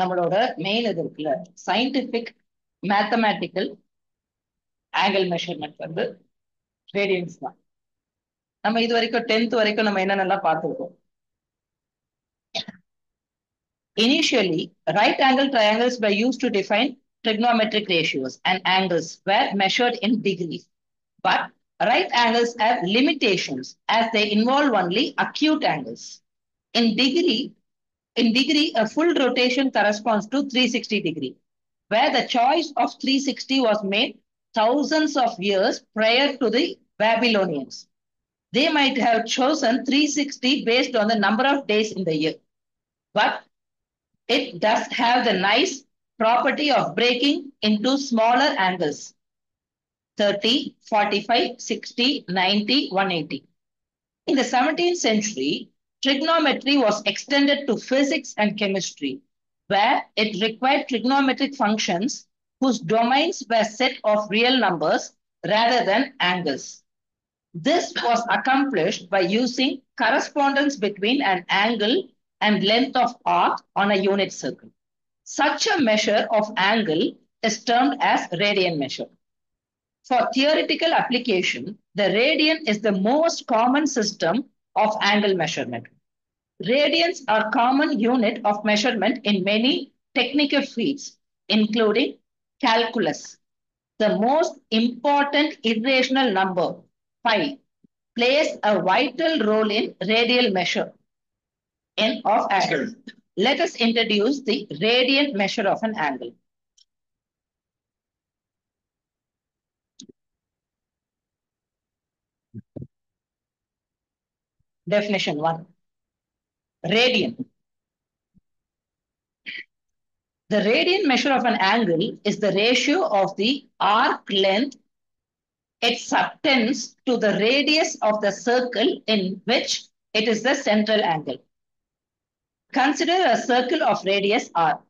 நம்மளோட மெயின் இது இருக்குல்ல, சயின்டிபிக் மேத்தமேட்டிக்கல் ஆங்கிள் மெஷர்மெண்ட் வந்து ரேடியன்ஸ் தான். நம்ம இது வரைக்கும் 10th வரைக்கும் நம்ம என்னென்னலாம் பார்த்துருக்கோம். Initially, right angle triangles were used to define trigonometric ratios and angles were measured in degrees. But right angles have limitations as they involve only acute angles. In degree, a full rotation corresponds to 360 degree, where the choice of 360 was made thousands of years prior to the Babylonians. They might have chosen 360 based on the number of days in the year. But it does have the nice property of breaking into smaller angles, 30, 45, 60, 90, 180. In the 17th century, trigonometry was extended to physics and chemistry, where it required trigonometric functions whose domains were set of real numbers rather than angles. This was accomplished by using correspondence between an angle and length of arc on a unit circle. Such a measure of angle is termed as radian measure. For theoretical application, the radian is the most common system of angle measurement. Radians are common unit of measurement in many technical fields, including calculus. The most important irrational number, pi, plays a vital role in radial measure of angle. Let us introduce the radian measure of an angle. Definition 1. Radian. The radian measure of an angle is the ratio of the arc length, its subtends, to the radius of the circle in which it is the central angle. Consider a circle of radius r.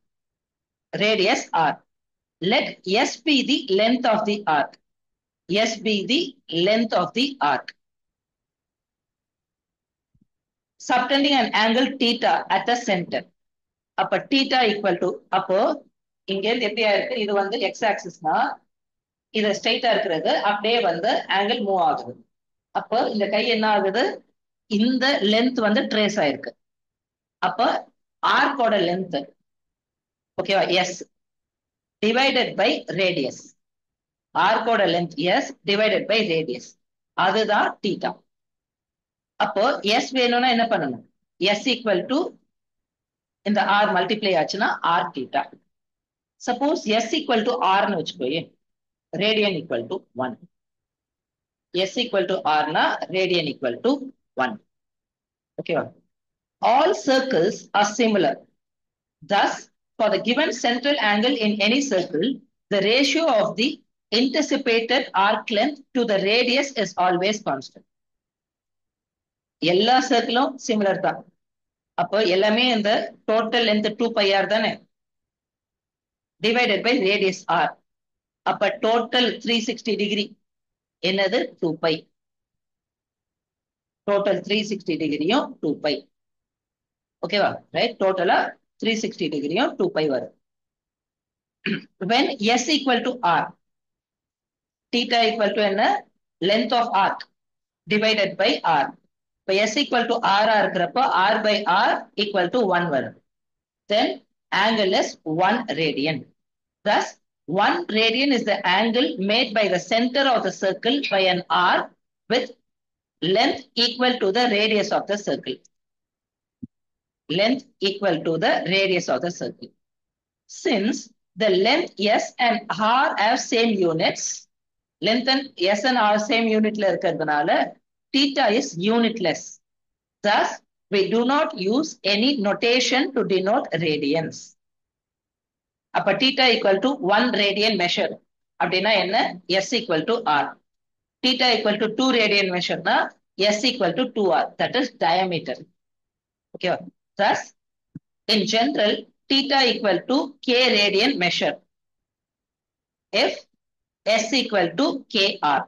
Radius r. Let S be the length of the arc. S be the length of the arc. Subtending an angle theta at the center. அப்ப theta equal to, அப்போ இங்க எப்படியா இருக்கு, இது வந்து x ஆக்சிஸ்னா இது ஸ்ட்ரைட்டா இருக்கிறது, அப்படியே வந்து ஆங்கிள் மூவ் ஆகுது. அப்போ இந்த கை என்ன ஆகுது, இந்த லென்த் வந்து ட்ரேஸ் ஆயிருக்கு. அப்ப ஆர்க்கோட லென்த் ஓகேவா, எஸ் டிவைடட் பை ரேடியஸ். ஆர்க்கோட length S divided by radius, அதுதான் தீட்டா. அப்போ எஸ் வேணும்னா என்ன பண்ணணும், எஸ் ஈக்குவல் டு இந்த ஆர் மல்டிப்ளை ஆச்சுன்னா R theta. Suppose S equal to ஆர்னு வச்சுக்கோயே, radian equal to 1. S equal to R na radian equal to 1. Okay. All circles are similar. Thus, for the given central angle in any circle, the ratio of the anticipated arc length to the radius is always constant. எல்லா சர்க்கிளும் similar தான். அப்போ எல்லாமே இந்த total length 2 pi r தானே, divided by radius r. அப்ப total 360 degree என்னது 2 pi. Total 360 டிகிரியும் 2 pi. ஓகேவா, right? டோட்டலா 360 டிகிரியும் 2 pi வரும். when s equal to r, theta equal to என்ன, length of arc divided by r. இப்ப s equal to r இருக்கிறப்ப r by r equal to 1 வரும். then angle is 1 radian. Thus 1 radian is the angle made by the center of the circle by an arc with length equal to the radius of the circle. Length equal to the radius of the circle. Since the length S and R have same units, length and S and R same unit la irukradhanaala theta is unitless. Thus, we do not use any notation to denote radians. அப்ப theta equal to 1 radian measure அப்படின்னா என்ன, S equal to R. Theta equal to 2 radian measure na S equal to 2R, that is diameter. Okay. Thus, in general, theta equal to K radian measure if S equal to KR.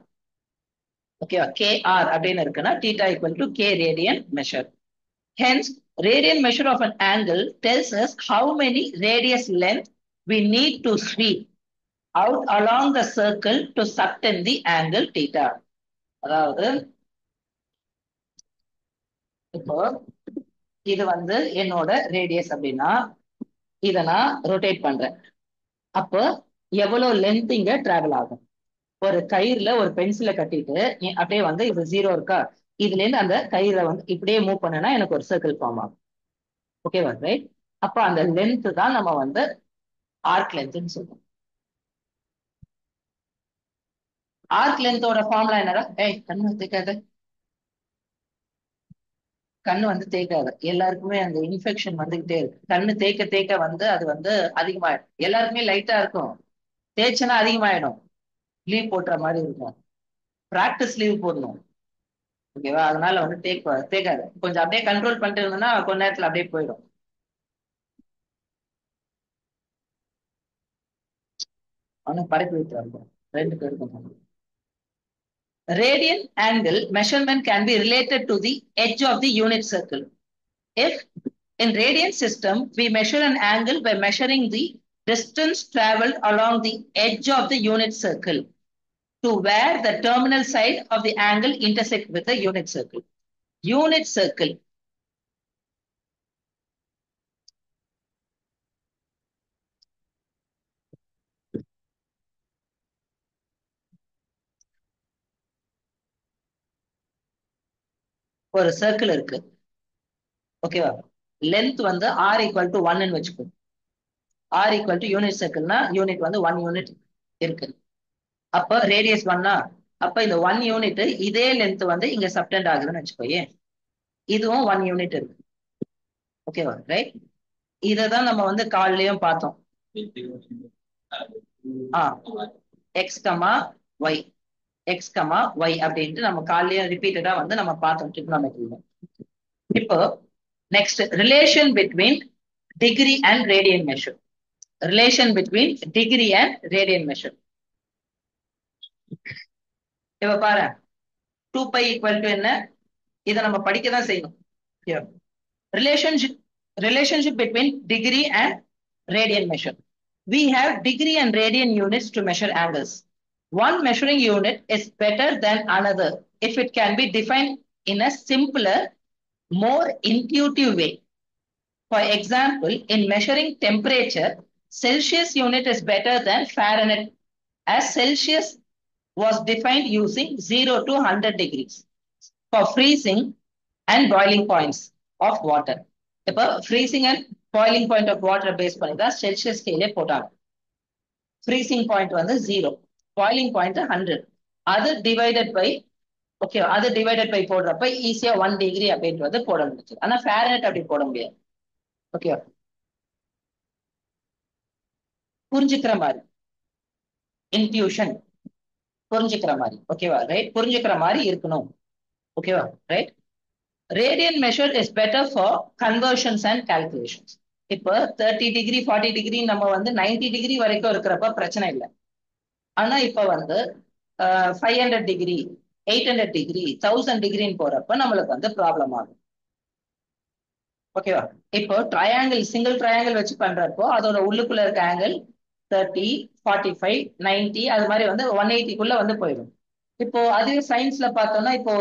Okay, KR அப்படின்னு இருக்குன்னா theta equal to K radian measure. Hence, Radian measure of an angle tells us how many radius length we need to sweep out along the circle to subtend the angle theta. அதாவது இப்போ இது வந்து என்னோட radius அப்படின்னா இதை நான் rotate பண்றேன். அப்போ எவ்வளவு லென்த் இங்க டிராவல் ஆகும்? ஒரு கயிறுல ஒரு பென்சிலை கட்டிட்டு அப்படியே வந்து இது 0 இருக்கா, இதுல இருந்து அந்த கயிறை வந்து இப்படியே மூவ் பண்ணனா எனக்கு ஒரு சர்க்கிள் ஃபார்ம் ஆகும். ஓகேவா? ரைட். அப்ப அந்த லென்த் தான் நம்ம வந்து ஆர்க் லென்த்னு சொல்றோம். ஆர்க் லென்த்தோட ஃபார்முலா என்னடா? கண்ணு தேக்காது, கண்ணு வந்து தேக்காது. எல்லாருக்குமே அந்த இன்ஃபெக்ஷன் வந்துகிட்டே இருக்கு. கண்ணு தேக்க தேக்க வந்து அது வந்து அதிகமாயிடும். எல்லாருக்குமே லைட்டா இருக்கும், தேய்ச்சனா அதிகமாயிடும். லீவ் போட்டுற மாதிரி இருக்கும். பிராக்டிஸ் லீவ் போடணும். ஓகேவா? அதனால வந்து தேக்காது. கொஞ்சம் அப்படியே கண்ட்ரோல் பண்ணிட்டு இருந்தோம்னா கொஞ்ச நேரத்துல அப்படியே போயிடும். அவனும் படைப்பு வைத்து இருக்கும் 2 பேருக்கும். Radian angle measurement can be related to the edge of the unit circle. If in radian system we measure an angle by measuring the distance traveled along the edge of the unit circle to where the terminal side of the angle intersect with the unit circle. Unit circle ஒரு circle இருக்கு. ஓகேவா? Length வந்து r equal to 1 வச்சுக்கோ. r equal to unit சர்க்கிள்னா unit வந்து 1 unit இருக்கு. அப்ப radius 1, அப்ப இந்த 1 யூனிட் இதே லென்த் வந்து இங்க சப்டெண்ட் ஆகுதுன்னு வச்சுக்கோயே. இதுவும் 1 யூனிட் இருக்கு. ஓகேவா? ரைட். இததான் நம்ம வந்து கால்லயும் பார்த்தோம். X comma Y, X comma Y அப்படின்ட்டு நம்ம காலையும் ரிப்பீட்டடா வந்து நம்ம பார்த்தோம் ட்ரிக்னாமெட்ரியில. இப்போ next relation between degree and radian measure. Relation between degree and radian measure. இப்ப பாரு, 2π ஈக்குவல் டு என்ன? இதை நம்ம படிக்க தான் செய்யணும். Relationship between degree and radian measure. We have degree and radian units to measure angles. One measuring unit is better than another if it can be defined in a simpler, more intuitive way. For example, in measuring temperature, Celsius unit is better than Fahrenheit, as Celsius was defined using 0 to 100 degrees for freezing and boiling points of water. இப்போ freezing and boiling point of water base பண்ணி தான் Celsius ஸ்கேலே போட்டாங்க. freezing point வந்து 0, boiling point 100. அது divided by அது divided by போடுறப்ப ஈஸியா 1 degree அப்படின்றது போட முடிச்சு. ஆனா ஃபாரன்ஹைட் அப்படி போட முடியாது. ஓகே, புரிஞ்சுக்கிற மாதிரி இன்ட்யூஷன், புரிஞ்சுக்கிற மாதிரி. ஓகேவா? ரைட். புரிஞ்சுக்கிற மாதிரி இருக்கணும். ஓகேவா? Right. Radian measure is better for conversions and calculations. இப்போ 30 டிகிரி 40 டிகிரி நம்ம வந்து 90 டிகிரி வரைக்கும் இருக்கிறப்ப பிரச்சனை இல்லை. ஆனா இப்ப வந்து 500 டிகிரி 800 டிகிரி 1000 டிகிரின்னு போறப்ப நம்மளுக்கு வந்து ப்ராப்ளம் ஆகும். ஓகேவா? இப்போ ட்ரையாங்கிள், சிங்கிள் ட்ரையாங்கிள் வச்சு பண்றப்போ அதோட உள்ளுக்குள்ள இருக்க ஆங்கிள் 30, 45, 90 அது மாதிரி வந்து 180க்குள்ள வந்து போயிடும். இப்போ அதுவே சயின்ஸ்ல பார்த்தோம்னா இப்போ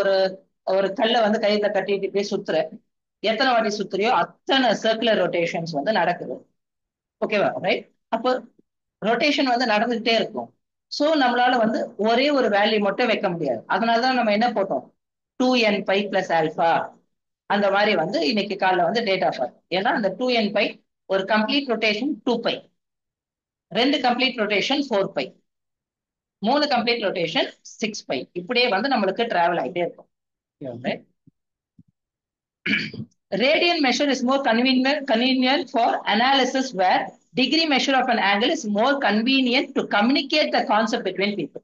ஒரு கல்லை வந்து கையில கட்டிட்டு போய் சுத்துற, எத்தனை வாட்டி சுத்துறியோ அத்தனை சர்க்குலர் ரொட்டேஷன்ஸ் வந்து நடக்குது. ஓகேவா? ரைட். அப்போ ரொட்டேஷன் வந்து நடந்துகிட்டே இருக்கும். ஸோ நம்மளால வந்து ஒரே ஒரு வேல்யூ மட்டும் வைக்க முடியாது. அதனாலதான் நம்ம என்ன போட்டோம், 2nπ + ஆல்பா அந்த மாதிரி வந்து இன்னைக்கு காலைல வந்து டேட் ஆஃப் பர்த். ஏன்னா அந்த 2nπ ஒரு complete rotation 2π, 2 complete rotation 4π, 3 complete rotation 6π. இப்படியே வந்து நம்மளுக்கு டிராவல் ஆகிட்டே இருக்கும். Radian measure is more convenient for analysis, where degree measure of an angle is more convenient to communicate the concept between people.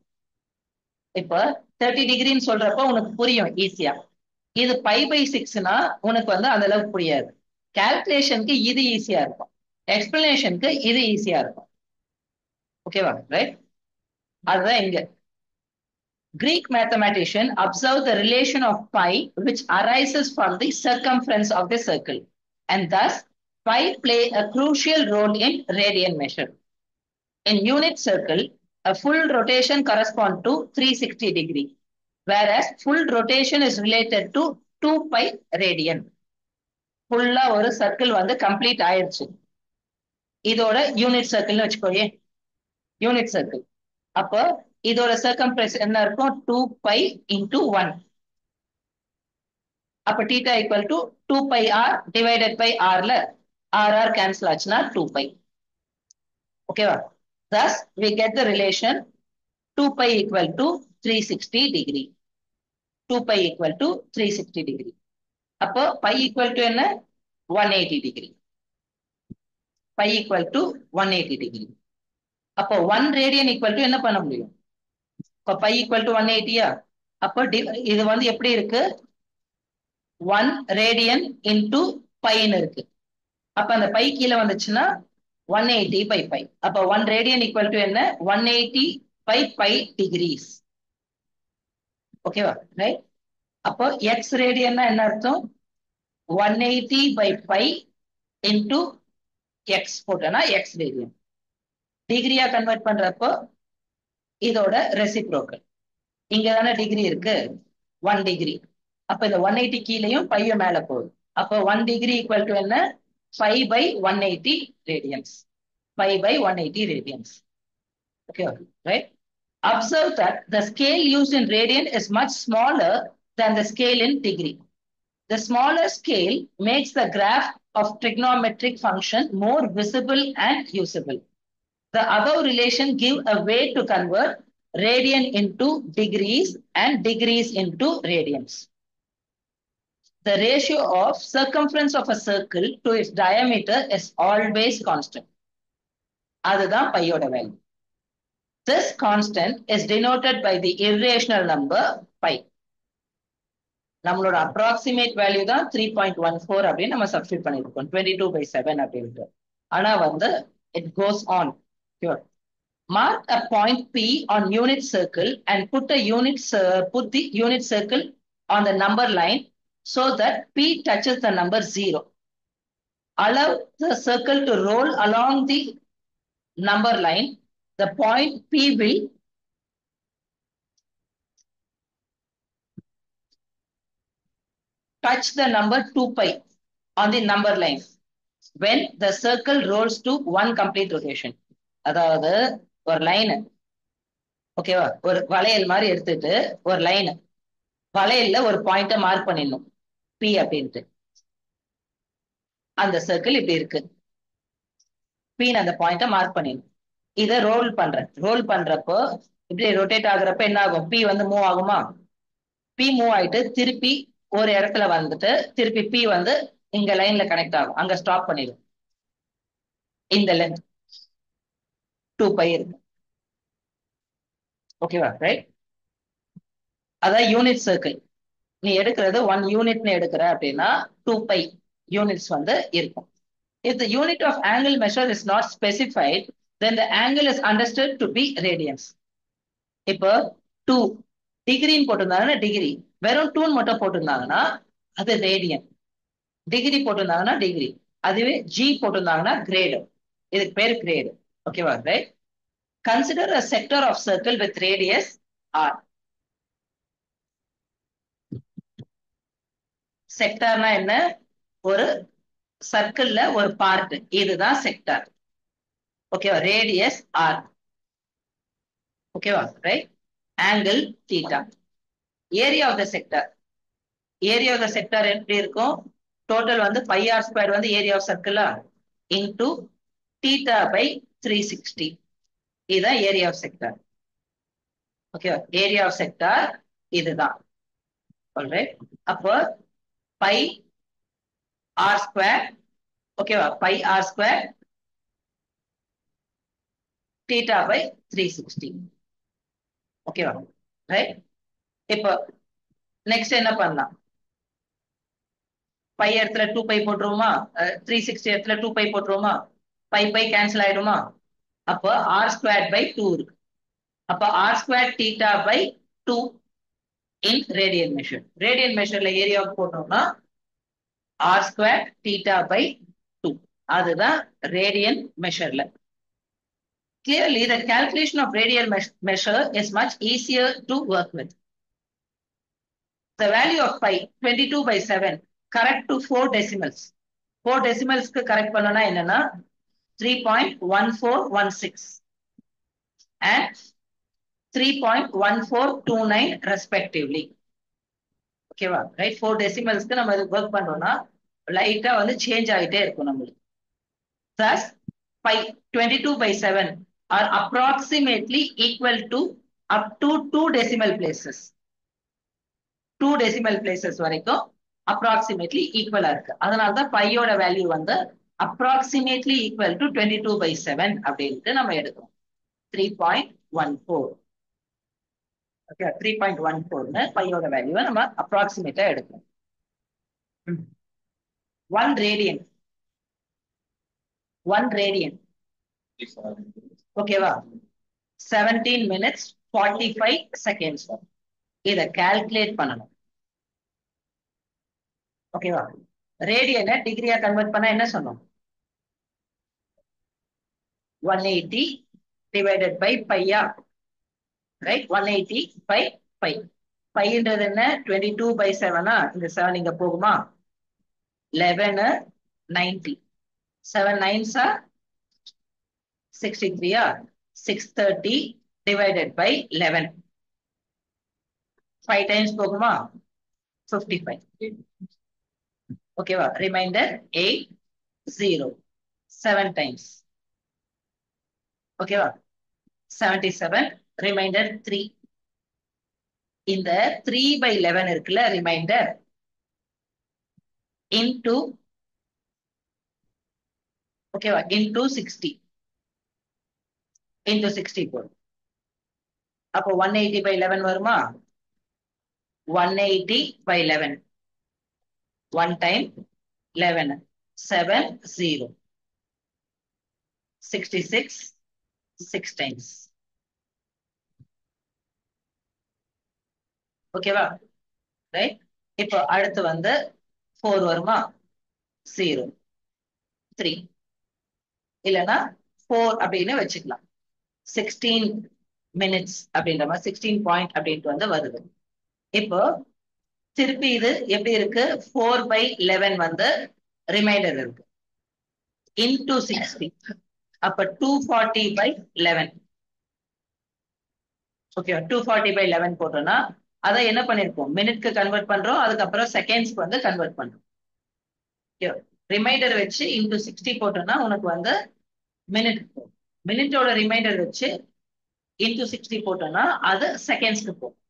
இப்போ 30 டிகிரின்னு சொல்றப்ப உனக்கு புரியும் ஈஸியா. இது π/6னா உனக்கு வந்து அந்த அளவுக்கு புரியாது. கால்குலேஷனுக்கு இது ஈஸியா இருக்கும், எக்ஸ்பிளனேஷனுக்கு இது ஈஸியா இருக்கும். ஓகேவா? ரைட். அதுதான் இங்க Greek mathematician observed the relation of pi which arises from the circumference of the circle. and thus pi play a crucial role in radian measure. In unit circle, a full rotation corresponds to 360 degree, whereas full rotation is related to 2 pi radian. ஃபுல்லா ஒரு circle வந்து complete ஆயிடுச்சு. இதோட unit சர்க்கிள்னு வச்சுக்கோயே, unit circle. அப்போ இதோட circumference என்ன இருக்கும்? 2 by into 1. அப்ப θ equal to 2 pi R divided by ஆர்ல ஆர் கேன்சல் ஆச்சுன்னா 2 பை. ஓகேவா? Thus we get the relation 2 pi equal to 360 degree. 2 pi equal to 360 degree. அப்போ pi equal to என்ன? 180 degree. Pi equal to 180 degree. அப்போ 1 radian equal to என்ன பண்ண முடியும்? இப்போ pi equal to 180யா? அப்போ இது வந்து எப்படி இருக்கு? 1 radian into piன்னு இருக்கு. அப்ப அந்த pi கீழே வந்துச்சுன்னா 180 by pi. அப்போ 1 radian equal to என்ன? 180 by pi degrees. ஓகேவா? ரைட்? அப்போ x radian என்ன அர்த்தம்? 180 by pi into x போட்டனா x radian. டிகிரியா கன்வெர்ட் பண்றப்போ இதோட ரெசிப்ரோக்கல். இங்க தானே டிகிரி இருக்கு, 1 டிகிரி. அப்ப இந்த 180 கீழேயும் பையும் மேல போகுது. அப்போ 1 டிகிரி ஈக்குவல் டு என்ன? 5 by 180 radians. 5 by 180 radians. Okay, right? Observe that the scale used in radian is much smaller than the scale in degree. The smaller scale makes the graph of trigonometric function more visible and usable. The above relation give a way to convert radian into degrees and degrees into radians. The ratio of circumference of a circle to its diameter is always constant. அதுதான் பையோட value. This constant is denoted by the irrational number pi. நம்மளோட approximate value தான் 3.14 அப்படின்னு நம்ம substitute பண்ணிருக்கோம், 22/7 அப்படின்ட்டு. ஆனா வந்து it goes on. Sure. Mark a point P on unit circle and put the unit circle on the number line so that P touches the number 0. Allow the circle to roll along the number line. The point P will touch the number 2 pi on the number line when the circle rolls to one complete rotation. அதாவது ஒரு line, ஓகேவா, ஒரு வளையல் மாதிரி எடுத்துட்டு ஒரு line, வளையல்ல ஒரு பாயிண்ட மார்க் பண்ணிடணும் P அப்படின்ட்டு. அந்த சர்க்கிள் இப்படி இருக்கு, P அந்த பாயிண்ட மார்க் பண்ணிடணும். இதை ரோல் பண்றப்போ இப்படி ரொட்டேட் ஆகுறப்ப என்ன ஆகும்? P வந்து மூவ் ஆகுமா? P மூவ் ஆயிட்டு திருப்பி ஒரு இடத்துல வந்துட்டு திருப்பி P வந்து இங்க லைன்ல கனெக்ட் ஆகும், அங்க ஸ்டாப் பண்ணிடும். இந்த லென்த் 2 பை இருக்கு. ஓகேவா? ரைட்? அதான் யூனிட் சர்க்கிள். நீ எடுக்கிறது 1 யூனிட்னு எடுக்கிற அப்படின்னா 2 பை யூனிட்ஸ் வந்து இருக்கும். If the unit of angle measure is not specified, then the angle is understood to be radians. இப்போ 2 டிகிரின்னு போட்டிருந்தாங்கன்னா டிகிரி, வெறும் 2 மட்டும் போட்டிருந்தாங்கன்னா அது ரேடியன். டிகிரி போட்டிருந்தாங்கன்னா டிகிரி, அதுவே G போட்டிருந்தாங்கன்னா கிரேடு. இதுக்கு பேர் கிரேடு. ஓகேவா? Right? Consider a sector of circle with radius R. செக்டார்னா என்ன? ஒரு சர்க்கிள்ல ஒரு பார்ட், இதுதான் செக்டார். ஓகேவா? Radius R. ஓகேவா? Right? Angle theta. Area of the sector, area of the sector எப்படி இருக்கும்? டோட்டல் வந்து பை ஆர் ஸ்கொயர் வந்து ஏரியா ஆஃப் சர்க்கிளா இன்டூ தீட்டா பை 360. இதுதான் ஏரியா ஆஃப் செக்டார். ஓகேவா? ஏரியா ஆஃப் செக்டார் இதுதான். ஆல்ரைட்? அப்போ பை ஆர் ஸ்கொயர், ஓகேவா, pi R square theta by 360. ஓகேவா? ரைட்? இப்போ நெக்ஸ்ட் என்ன பண்ணலாம்? பை இடத்துல 2 பை போட்டுருவோமா? 360 இடத்துல 2 பை போட்டுருவோமா? பை பை கேன்சல் ஆயிடுமா? அப்போ ஆர் ஸ்கொயர் பை 2 இருக்கு. அப்போ R square theta by 2 in radian measure. Radian மெஷர்ல ஏரியா போட்டோம்னா r square theta by 2. அதுதான் radian measureல. Clearly, the calculation of radian measure is much easier to work with. The value of pi 22 by 7 correct to 4 decimals. 4 decimals correct பண்ணனா என்னன்னா 3.1416 and 3.1429 respectively. ஓகேவா right 4 டெசிமல்ஸ்க்கு நம்ம இது work பண்றோம்னா லைட்டா வந்து change ஆகிட்டே இருக்கும் நம்மளுக்கு. Thus, pi 22 by 7 are approximately equal to up to 2 decimal places. 2 decimal places வரைக்கும் approximately equal இருக்கு. அதனால தான் பையோட வேல்யூ வந்து approximately equal to 22 by 7 அப்படின்ட்டு நம்ம எடுக்கிறோம். 3.14. ஓகே 3.14ன்னு பையோட வேல்யூவை நம்ம அப்ராக்சிமேட்டா எடுக்கிறோம். 1 radian. 1 radian. ஓகேவா 17 minutes 45 seconds. இத கால்குலேட் பண்ணணும். ஓகேவா ரேடியனை டிகிரியா கன்வெர்ட் பண்ணா என்ன சொன்னோம் 180 டிவைடட் பை பையா ரைட் 180 பை பை பைன்றது என்ன 22 by 7 இந்த 7 இங்க போகுமா 11 90 7 9s are 63 630 divided by 11 5 times போகுமா 55 ஓகேவா ரிமைண்டர் 8 0 7 times ஓகேவா 77 ரிமைண்டர் 3 இந்த 3 by 11 இருக்குல்ல ரிமைண்டர் into ஓகேவா into 60 into 64 அப்போ 180 by 11 வருமா 180 by 11 1 time 11 7 0 66 6 times ஓகேவா ரைட் இப்போ அடுத்து வந்து 4 வருமா 0 3 இல்லனா 4 அப்படின்னு வச்சுக்கலாம் 16 minutes அப்படின்ற மாதிரி 16 point அப்படின்ட்டு வந்து வருது இப்போ திருப்பி இது எப்படி இருக்கு 4 by 11 வந்து ரிமைண்டர் இருக்கு into 60 அப்ப 240 by 11 ஓகே 240 by 11 போட்டோம்னா அதை என்ன பண்ணிருக்கோம் மினிட்க்கு கன்வெர்ட் பண்றோம் அதுக்கப்புறம் செகண்ட்ஸ்க்கு வந்து கன்வெர்ட் பண்றோம் ரிமைண்டர் வச்சு into 60 போட்டோம்னா உனக்கு வந்து மினிட் மினிட்டோட ரிமைண்டர் வச்சு into 60 போட்டோம்னா அது செகண்ட்ஸ்க்கு போகும்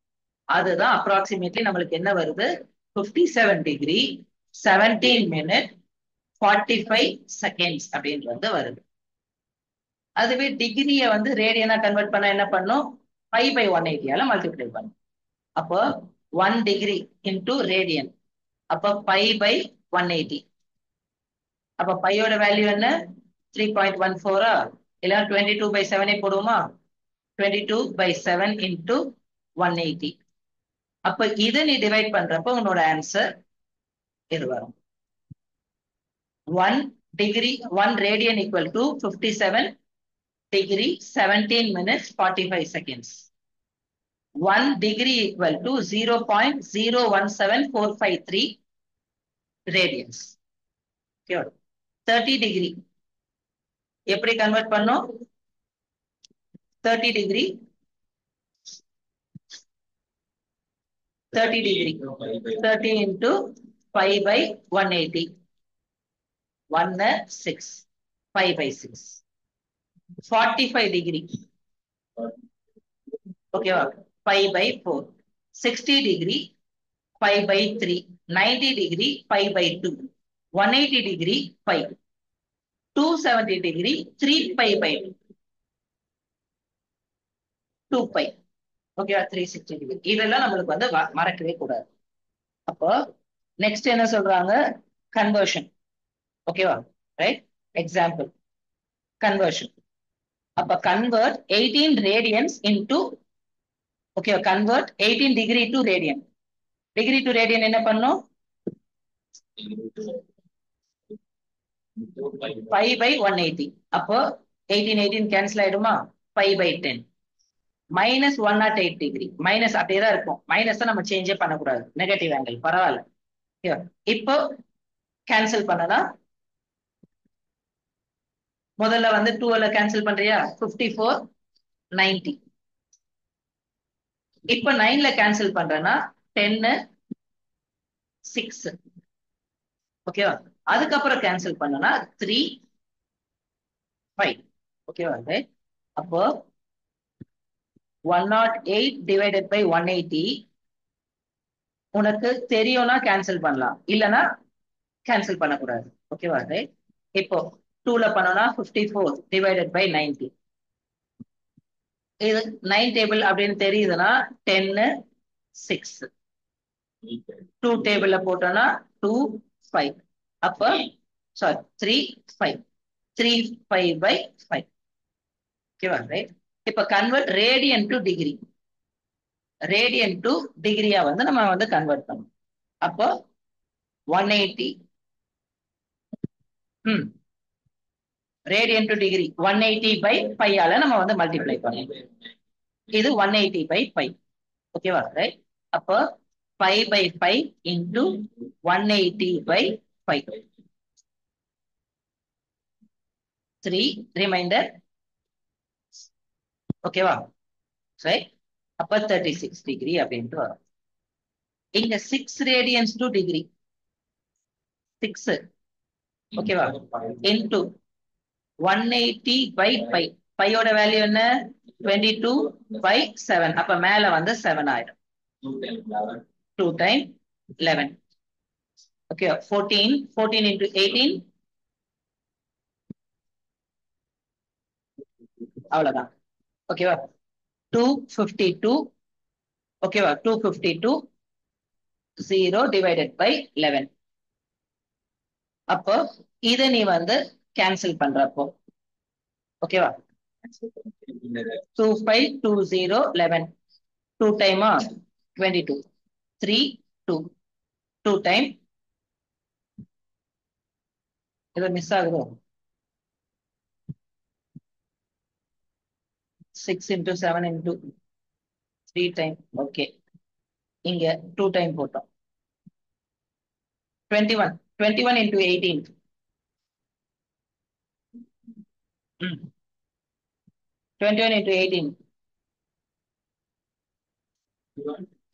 அதுதான் அப்ராக்சிமேட்லி நம்மளுக்கு என்ன வருது 57 டிகிரி 17 minute 45 seconds அப்படின்றது வருது அதுவே டிகிரிய வந்து ரேடியனா கன்வெர்ட் பண்ண என்ன பண்ணும் 5 by 180 மல்டிப்ளை பண்ணும் அப்போ 1 டிகிரி into ரேடியன் அப்போ 5 by 180 அப்போ பையோட வேல்யூ என்ன 3.14 இல்ல 22 by 7 போடுவோமா 22 by 7 into 180 அப்ப இதை நீ டிவைட் பண்றப்ப உன்னோட ஆன்சர் இது வரும் 1 degree 1 radian equal to 57 degree 17 minutes 45 seconds 1 degree equal to 0.017453 radians okay 30 degree எப்படி கன்வெர்ட் பண்ணோம் 30 degree 30 degree 30 into 5 by 180 1 6 5 by 6 45 degree okay 5 by 4 60 degree 5 by 3 90 degree 5 by 2 180 degree 5 270 degree 3 pi by 2 pi ஓகேவா 360 degree இதெல்லாம் நம்மளுக்கு வந்து மறக்கவே கூடாது அப்போ next என்ன சொல்றாங்க கன்வர்ஷன் ஓகேவா ரைட் எக்ஸாம்பிள் கன்வர்ஷன் அப்ப convert 18 radians into okay convert 18 degree to radian degree to radian என்ன பண்ணும் 5 by 180. அப்போ 18 கேன்சல் ஆயிடுமா? 5 by 10 மைனஸ் 108 டிகிரி. மைனஸ் அப்படியே தான் இருக்கும். மைனஸ் நம்ம சேஞ்சே பண்ணக்கூடாது. நெகட்டிவ் ஆங்கிள் பரவாயில்ல. இப்போ கேன்சல் பண்ணனா முதல்ல வந்து 2 கேன்சல் பண்றியா? 54 90. இப்போ 9 கேன்சல் பண்றேன்னா 10 6. ஓகேவா? அதுக்கப்புறம் கேன்சல் பண்ணனா 3 5. ஓகேவா? அப்போ 108 டிவைடட் பை 180 உனக்கு தெரியும்னா கேன்சல் பண்ணலாம், இல்லனா கேன்சல் பண்ணக்கூடாது. ஓகேவா? இப்போ 2ல பண்ணோம்னா 54 டிவைடட் பை 90. இது 9 டேபிள் அப்படின்னு தெரியுதுன்னா 10 6. 2 டேபிள்ல போட்டோம்னா 2 5. அப்ப சாரி 3 5. 3 5 by 5. ஓகேவா? இப்ப convert radian to degree. Radian to டிகிரியா வந்து நம்ம வந்து கன்வெர்ட் பண்ணணும். அப்போ 180 ரேடியன் டு டிகிரி 180 by 5 ஆல நம்ம வந்து மல்டிப்ளை பண்ணணும். இது 180 by 5. ஓகேவா? அப்போ 5 by 5 into 180 by 5. 3 ரிமைண்டர். ஓகேவா? அப்ப 36 டிகிரி அப்படின்ட்டு வரும். இங்க 6 ரேடியன்ஸ் டு டிகிரி 6. ஓகேவா? Into 180 by 5. 5 ஓட வேல்யூ என்ன? 22 by 7. அப்ப மேல வந்து 7 ஆயிடும். 2 time 11. Okay 14 into 18. அவ்வளவுதான். ஓகேவா? 252. ஓகேவா? 252 0 divided by 11. அப்போ இத நீ வந்து கேன்சல் பண்றப்போ ஓகேவா? 2520 11. 2 time 22. 3 2. 2 time இது மிஸ் ஆகுது. 6 into 7 into 3 time. ஓகே இங்க 2 time போட்டோம். 21 into 18. 21 into 18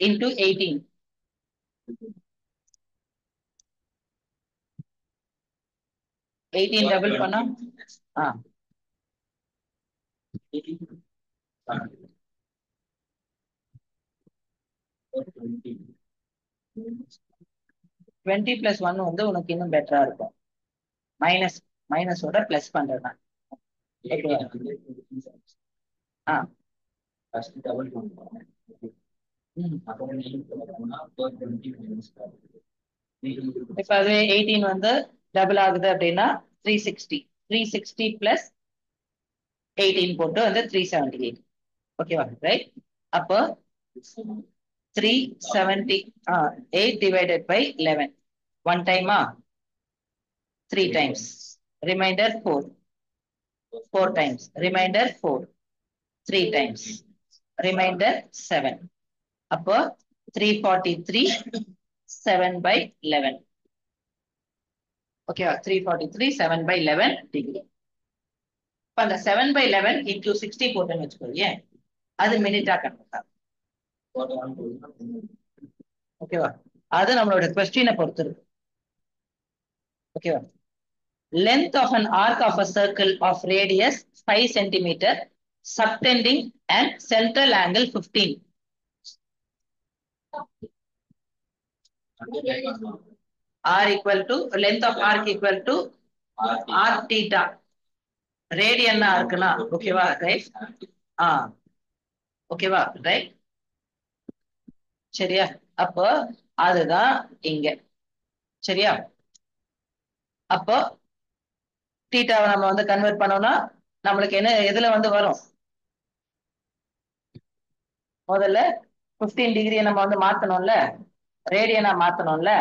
into 18. 18 டபுள் பண்ணா 20 plus 1 வந்து உனக்கு இன்னும் பெட்டரா இருக்கும். மைனஸோட பிளஸ் பண்றேன். இப்ப அது 18 வந்து டபுள் ஆகுது அப்படின்னா 360 பிளஸ் 18 போட்டு வந்து 378. ஓகேவா? ரைட். அப்போ 378 divided by 11. 1 time 3 times. Remainder 4. 4 times. Remainder 4. 3 times. Remainder 7. அப்போ 343 7 by 11. ஓகேவா? 343 7 by 11 டிகிரி. இப்ப அந்த 7 by 11 into 60 போட்டுன்னு வச்சுக்கோங்க. அது மினிட்டா கன்வெர்ட் ஆகும். ஓகேவா? அது நம்மளோட கொஸ்டினை பொறுத்து இருக்கு. ஓகேவா? Length of an arc of a circle of radius 5 centimeter, subtending and central angle 15. R equal to length of arc equal to r theta. Radian இருக்குன்னா ஓகேவா? ரைட். ஓகேவா? ரைட். சரியா? அப்போ அதுதான் இங்க. சரியா? அப்போ தீட்டாவை நம்ம வந்து கன்வெர்ட் பண்ணோம்னா நம்மளுக்கு என்ன எதுல வந்து வரும்? முதல்ல 15 டிகிரியை நம்ம வந்து மாத்தணும்ல, ரேடியனா மாத்தணும்ல.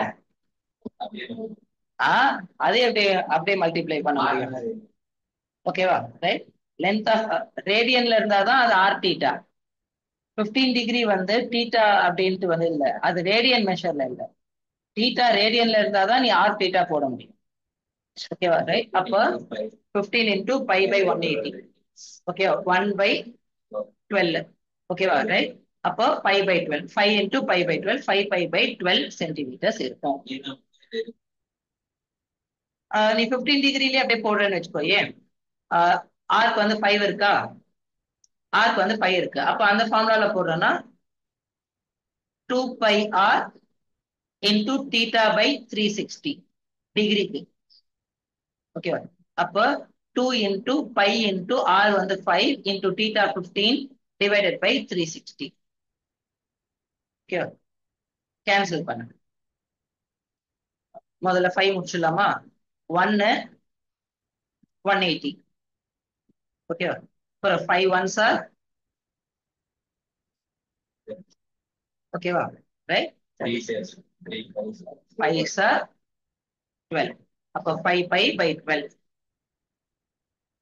அதே அப்படியே மல்டிப்ளை பண்ண முடியும். ஓகேவா? ரைட். லென்த் ஆஃப் ரேடியன்ல இருந்தாதான் அது ஆர் தீட்டா. 15 டிகிரி வந்து தீட்டா அப்படின்ட்டு வந்து இல்ல, அது ரேடியன் மெஷர்ல இல்ல. தீட்டா ரேடியன்ல இருந்தாதான் நீ ஆர் தீட்டா போட முடியும். ஓகேவா? ரைட். அப்ப 15 இன்டூ பை பை 180. ஓகேவா? 1/12. ஓகேவா? ரைட். அப்போ pi by 12, 5 into pi by 12, 5 pi by 12 centimetres இருக்கும். நீ 15 டிகிரிலேயே அப்படியே போடுறேன்னு வச்சுக்கோயே. ஆர்க்கு வந்து 5 இருக்கா? ஆர்க்கு வந்து 5 இருக்கு. அப்ப அந்த ஃபார்முலால போடுறோம்னா 2 pi R into theta by 360 டிகிரிக்கு. ஓகேவா? அப்ப 2 இன்டூ பை இன்டூ ஆர் வந்து 5 இன்டூ தீட்டா 15 டிவைடட் பை 360. ஓகேவா? கேன்சல் பண்ணு. முதல்ல 5 முடிச்சிடலாமா? 1 180. ஓகேவா? அப்புறம் 5 1s are. ஓகேவா? ரைட். 5s are 12. அப்ப 5 பை பை 12.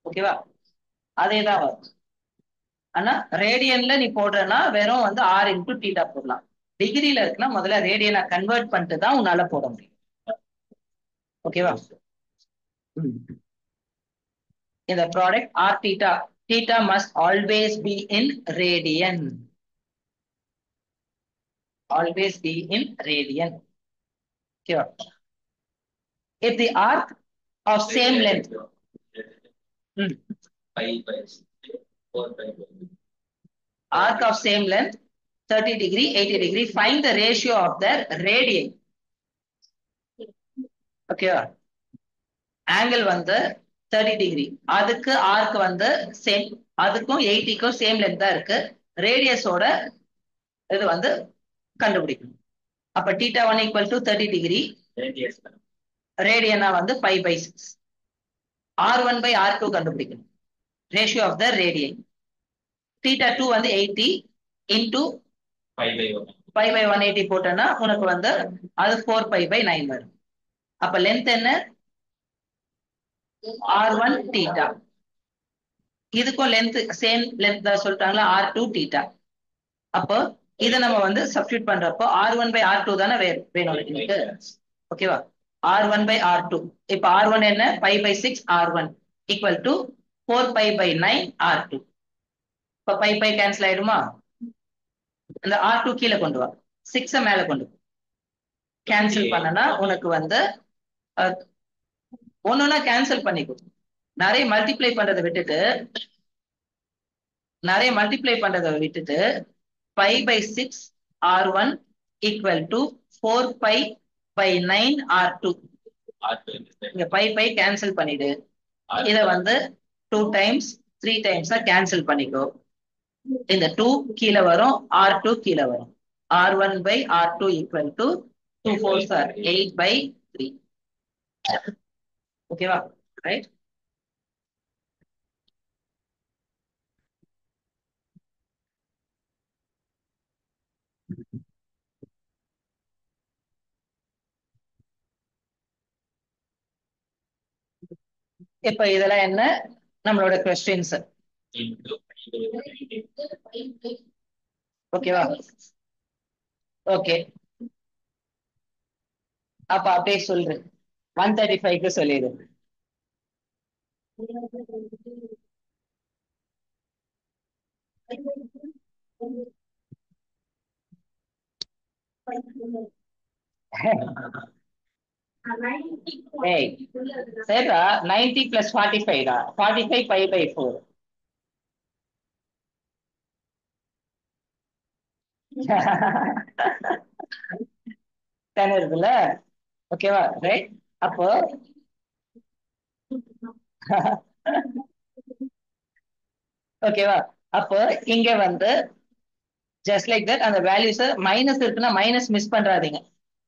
ஓகேவா? அதேதான் வரும். ஆனா ரேடியன்ல நீ போடுறனா வெறும் வந்து ஆர் இன்டூ தீட்டா போடலாம். டிகிரில இருக்குன்னா முதல்ல ரேடியனை கன்வெர்ட் பண்ணிட்டு தான் உன்னால போட முடியும். ஓகேவா? இந்த product or theta, theta must always be in radian. Always be in radian. Okay. If the arc of same length, arc of same length, 30 degree, 80 degree, find the ratio of their radian. Okay. Angle வந்து 30 degree. அதுக்கு arc வந்து same, அதுக்கும் 80க்கும் same length தான் இருக்கு. ரேடியஸோட இது வந்து கண்டுபிடிக்கணும். அப்ப θ1 equal to 30 degree. ரேடியனா வந்து 5/6. R1 by R2 கண்டுபிடிக்கணும். Ratio of the radian. θ2 வந்து 80 இன்டூ 5/180 போட்டோன்னா உனக்கு வந்து அது 4π/9 வரும். அப்ப லென்த் என்ன? R1 θ. இதுக்கும் லென்த் சேம் லென்த் தான் சொல்லிட்டாங்களா, R2 θ. அப்போ இதை நம்ம வந்து சப்ஸ்டியூட் பண்றப்போ R1 by R2 தானே வேணும் எனக்கு. ஓகேவா? R1 by R2. இப்ப R1 என்ன? 5/6 R1 equal to 4π/9 R2. இப்ப பை கேன்சல் ஆயிடுமா? இந்த R2 கீழே கொண்டு வா, 6 மேல கொண்டு கேன்சல் பண்ணனா உனக்கு வந்து ஒன்னொன்னா கேன்சல் பண்ணிக்கோ. நிறைய மல்டிப்ளை பண்றதை விட்டுட்டு 5/6 R1 equal to 4π/9 R2. இங்க பை கேன்சல் பண்ணிடு. இத வந்து 2 times 3 times கேன்சல் பண்ணிக்கோ. இந்த 2 கீழே வரும், R2 கீழே வரும். R1 by R2 equal to 2 4s are 8/3. ஓகேவா? ரைட். இப்ப இதெல்லாம் என்ன நம்மளோட கொஸ்டின்ஸ். ஓகேவா? ஓகே. அப்ப அப்படியே சொல்று, 135க்கு சொல்லிடு. ஏய் சரிடா, 90 plus 45 டா, 45 π/4. தானே இருக்குல்ல? ஓகேவா? ரைட். அப்போ ஓகேவா? அப்போ இங்க வந்து ஜஸ்ட் லைக் தட் அந்த வேல்யூஸ் மைனஸ் இருக்குன்னா மைனஸ் மிஸ் பண்றாதீங்க.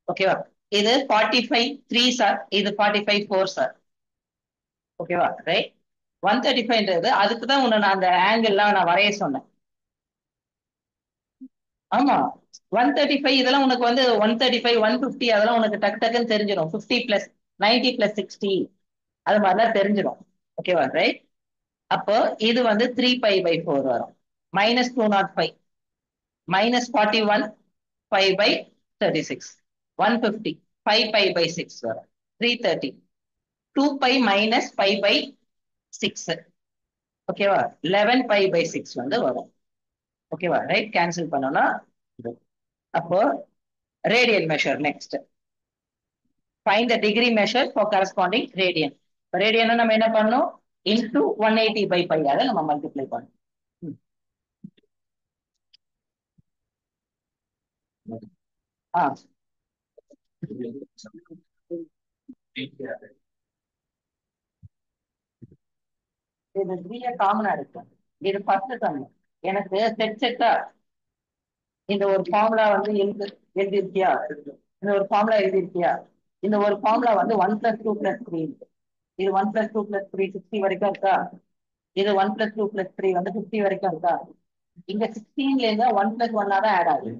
ஓகேவா? இது 45 3s ஆர், இது 45 4s ஆர். ஓகேவா? ரைட். 135ன்றது அதுக்கு தான் உன்னை நான் அந்த ஆங்கிள்லாம் நான் வரைய சொன்னேன். ஆமா 135 இதெல்லாம் உனக்கு வந்து 135 150 அதெல்லாம் உனக்கு டக்குன்னு தெரிஞ்சிடும் 50 பிளஸ் 90 பிளஸ் 60 அது மாதிரிலாம் தெரிஞ்சிடும் ஓகேவா ரைட் அப்போ இது வந்து 3π/4 வரும் -205 -41 5/36 150 5π/6 வரும் 330 2π - 5/6 ஓகேவா 11π/6 வந்து வரும் ஓகேவா ரைட் கேன்சல் பண்ணோம்னா அப்போ radian measure next find the degree measure for corresponding radian radian நம்ம என்ன பண்ணோம் into 180/π ஆல நம்ம மல்டிப்ளை பண்ணோம் ஆ இது 3 காமனா இருக்கு இது ஃபர்ஸ்ட் சம் எனக்கு செட்டா இந்த ஒரு ஃபார்முலா வந்து எழுதிருக்கியா இந்த ஒரு ஃபார்முலா எழுதிருக்கியா இந்த ஒரு ஃபார்முலா வந்து 1 + 2 + 3 இது 1 + 2 + 3 60 வரைக்கும் இருக்கா இது 1 + 2 + 3 வந்து 50 வரைக்கும் இருக்கா இங்க 16ல இருந்தா 1 + 1 தான் ஆட் ஆகுது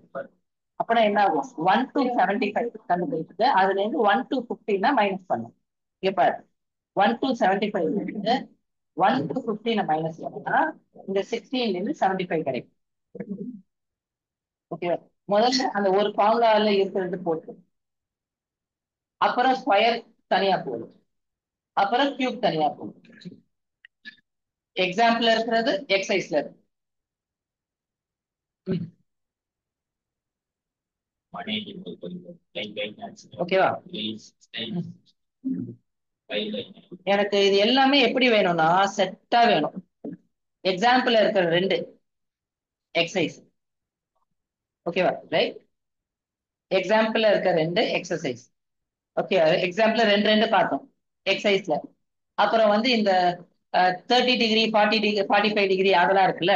அப்படின்னா என்ன ஆகும் 1 to 75 கண்டுபிடிச்சிட்டு அதுல இருந்து 1 to 15 மைனஸ் பண்ணும் இப்ப 1 to 75 இருந்து 1 to 15 மைனஸ் பண்ணா இந்த 16ல இருந்து 75 கிடைக்கும் ஓகே முதல்ல அந்த ஒரு ஃபார்முலால இருக்கிறது போட்டு அப்புறம் ஸ்கொயர் தனியா போடும் அப்புறம் கியூப் தனியா போடும் எக்ஸாம்பிள் இருக்கிறது எக்ஸசைஸ்ல இருக்கு ஓகேவா எனக்கு இது எல்லாமே எப்படி வேணும்னா செட்டா வேணும் எக்ஸாம்பிள் இருக்கிற ரெண்டு எக்ஸசைஸ் ஓகேவா ரைட் எக்ஸாம்பிள் இருக்க ரெண்டு எக்ஸசைஸ் ஓகே எக்ஸாம்பிள் ரெண்டு ரெண்டு பார்த்தோம் எக்ஸசைஸ்ல அப்புறம் வந்து இந்த 30 டிகிரி 40 டிகிரி 45 டிகிரி அதெல்லாம் இருக்குல்ல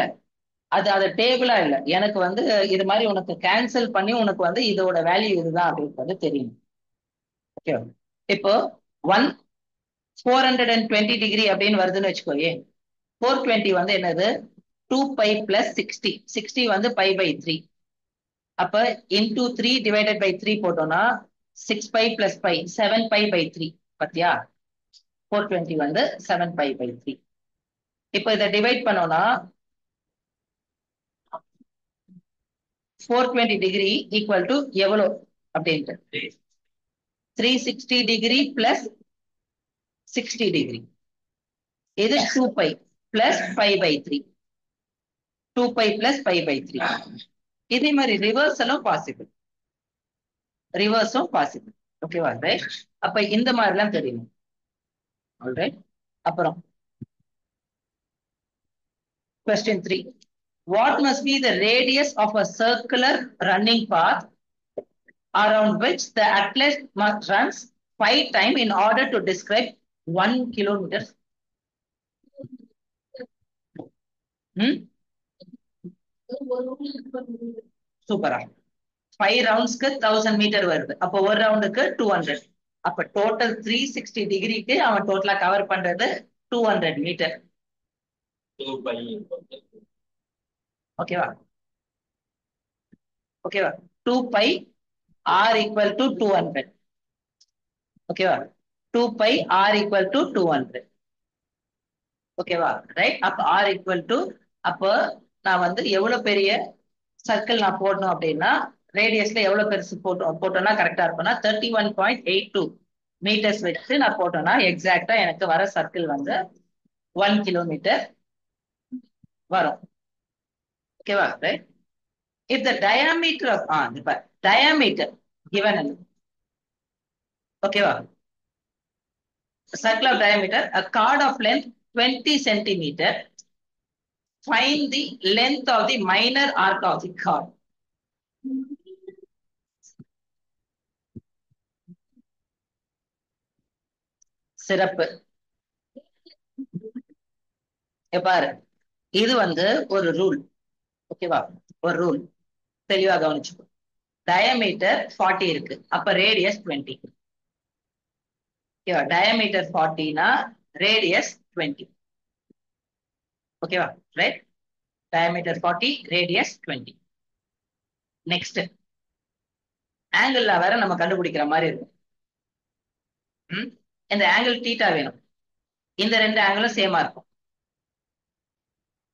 அது டேபிளா இல்லை எனக்கு வந்து இது மாதிரி உனக்கு கேன்சல் பண்ணி உனக்கு வந்து இதோட வேல்யூ இதுதான் அப்படின்றது தெரியும் ஓகே இப்போ 420 டிகிரி அப்படின்னு வருதுன்னு வச்சுக்கோயே 420 வந்து என்னது 2π + 60 60 வந்து π/3 அப்ப into 3 divided by 3 போட்டோம்னா 6π + π 7π/3 பத்தியா 420 வந்து 7π/3 இப்போ இதை டிவைட் பண்ணோம்னா 420 டிகிரி ஈக்குவல் டு எவ்வளோ அப்படின்ட்டு 360 டிகிரி பிளஸ் 60 டிகிரி இது 2π பிளஸ் π/3 2π பிளஸ் π/3 இதே மாதிரி ரிவர்ஸலும் பாசிபிள் ரிவர்ஸும் பாசிபிள் ஓகேவா ரைட் அப்ப இந்த மாதிரிலாம் தெரியணும் ஆல்ரைட் அப்புறம் question 3 what must be the radius of a circular running path around which the athlete must runs 5 times in order to describe 1 kilometer சூப்பரா 5 ரவுண்ட்ஸ்க்கு 1000 மீட்டர் வருது அப்போ ஒரு ரவுண்டுக்கு 200 அப்ப டோட்டல் 360 டிகிரிக்கு அவன் டோட்டலா கவர் பண்றது 200 மீட்டர் ஓகேவா ஓகேவா 2π r equal to 200 ஓகேவா 2π r equal to 200 ஓகேவா ரைட் அப்ப r equal to அப்போ நான் வந்து எவ்வளவு பெரிய சர்க்கிள் நான் போடணும் அப்படின்னா ரேடியஸ்ல எவ்வளவு பெருசு போட்டோம்னா கரெக்டா இருக்கும்னா 31.82 மீட்டர்ஸ் வச்சு நான் போட்டோம்னா எக்ஸாக்டா எனக்கு வர சர்க்கிள் வந்து 1 கிலோமீட்டர் வரும் ஓகேவா right if the diameter of diameter given ஓகேவா circle of diameter a chord of length 20 centimeter find the length of the minor arc of the chord சிறப்பு பாரு இது வந்து ஒரு ரூல் ஓகேவா ஒரு ரூல் தெளிவா கவனிச்சுக்கோ டயமீட்டர் 40 இருக்கு அப்ப ரேடியஸ் 20 ஓகேவா டயமீட்டர் 40னா ரேடியஸ் 20 ஓகேவா right diameter 40 radius 20 next angle வேற நம்ம கண்டுபிடிக்கிற மாதிரி இருக்கும். இந்த ஆங்கிள் தீட்டா வேணும். இந்த ரெண்டு ஆங்கிளும் சேமா இருக்கும்.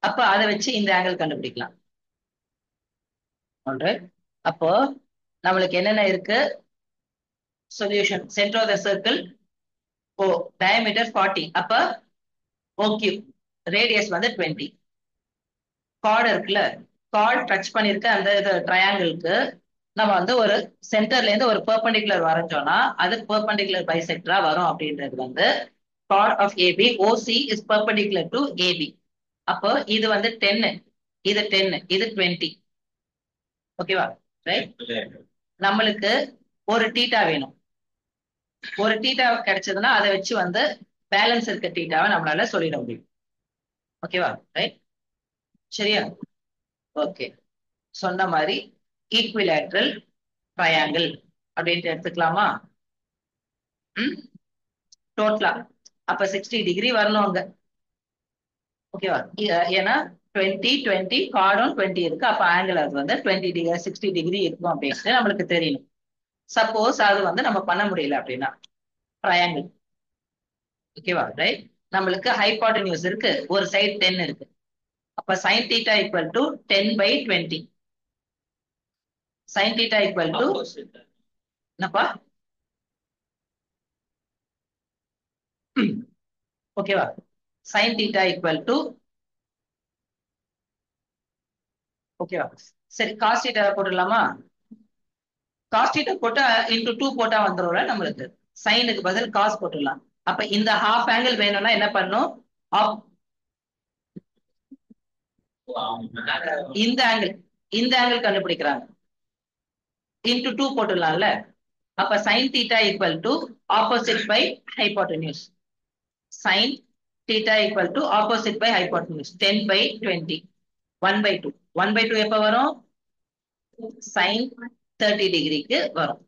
அப்ப அதை வச்சு இந்த ஆங்கிள் கண்டுபிடிக்கலாம். அப்போ நம்மளுக்கு என்னென்ன இருக்கு? Solution centre of the circle O, diameter 40. அப்ப ஓகே, ரேடியஸ் வந்து 20. கார்டு இருக்குல்ல, கார்டு டச் பண்ணிருக்க அந்த ட்ரையாங்கிளுக்கு நம்ம வந்து ஒரு சென்டர்ல இருந்து ஒரு பெர்பெண்டிகுலர் வரைஞ்சோம்னா அது பெர்பெண்டிகுலர் பைசெக்டரா வரும். அப்படின்றது வந்து chord of AB OC is perpendicular to AB. அப்போ இது வந்து 10, இது 10, இது 20. ஓகேவா? ரைட். நம்மளுக்கு ஒரு தீட்டா வேணும். ஒரு தீட்டா கிடைச்சதுன்னா அதை வச்சு வந்து பேலன்ஸ் இருக்க தீட்டாவை நம்மளால சொல்லிட முடியும். ஓகேவா? ரைட். சரியா? ஓகே, சொன்ன மாதிரி ஈக்விலேட்ரல் ட்ரையாங்கிள் அப்படின்ட்டு எடுத்துக்கலாமா? டோட்டலா அப்ப 60 டிகிரி வரணும் அங்க. ஓகேவா? ஏன்னா 20 20 கார்டும் 20 இருக்கு. அப்ப ஆங்கிள் அது வந்து 20 டிகிரி 60 டிகிரி இருக்கும் அப்படின்னு நம்மளுக்கு தெரியணும். சப்போஸ் அது வந்து நம்ம பண்ண முடியல அப்படின்னா ட்ரையாங்கிள். ஓகேவா? ரைட். நம்மளுக்கு ஹைபாட்டன்யூஸ் இருக்கு, ஒரு சைடு 10 இருக்கு. அப்ப sin theta equal to 10/20. sin theta equal to என்னப்பா? ஓகேவா? sin theta equal to ஓகேவா? சரி, cos theta போட்டுடலாமா? cos theta போட்டா into 2 போட்டா வந்துடும்ல நம்மளுக்கு. சைனுக்கு பதில் cos போட்டுடலாம். அப்ப இந்த half angle வேணும்னா என்ன பண்ணும்? இந்த ஆங்கிள், இந்த ஆங்கிள் கண்டுபிடிக்கிறாங்க. into 2 போட்டுடலாம்ல. அப்ப sin theta equal to opposite by hypotenuse. sin theta equal to opposite by hypotenuse 10/20. 1/2. 1/2 எப்ப வரும்? sin 30 டிகிரிக்கு வரும்.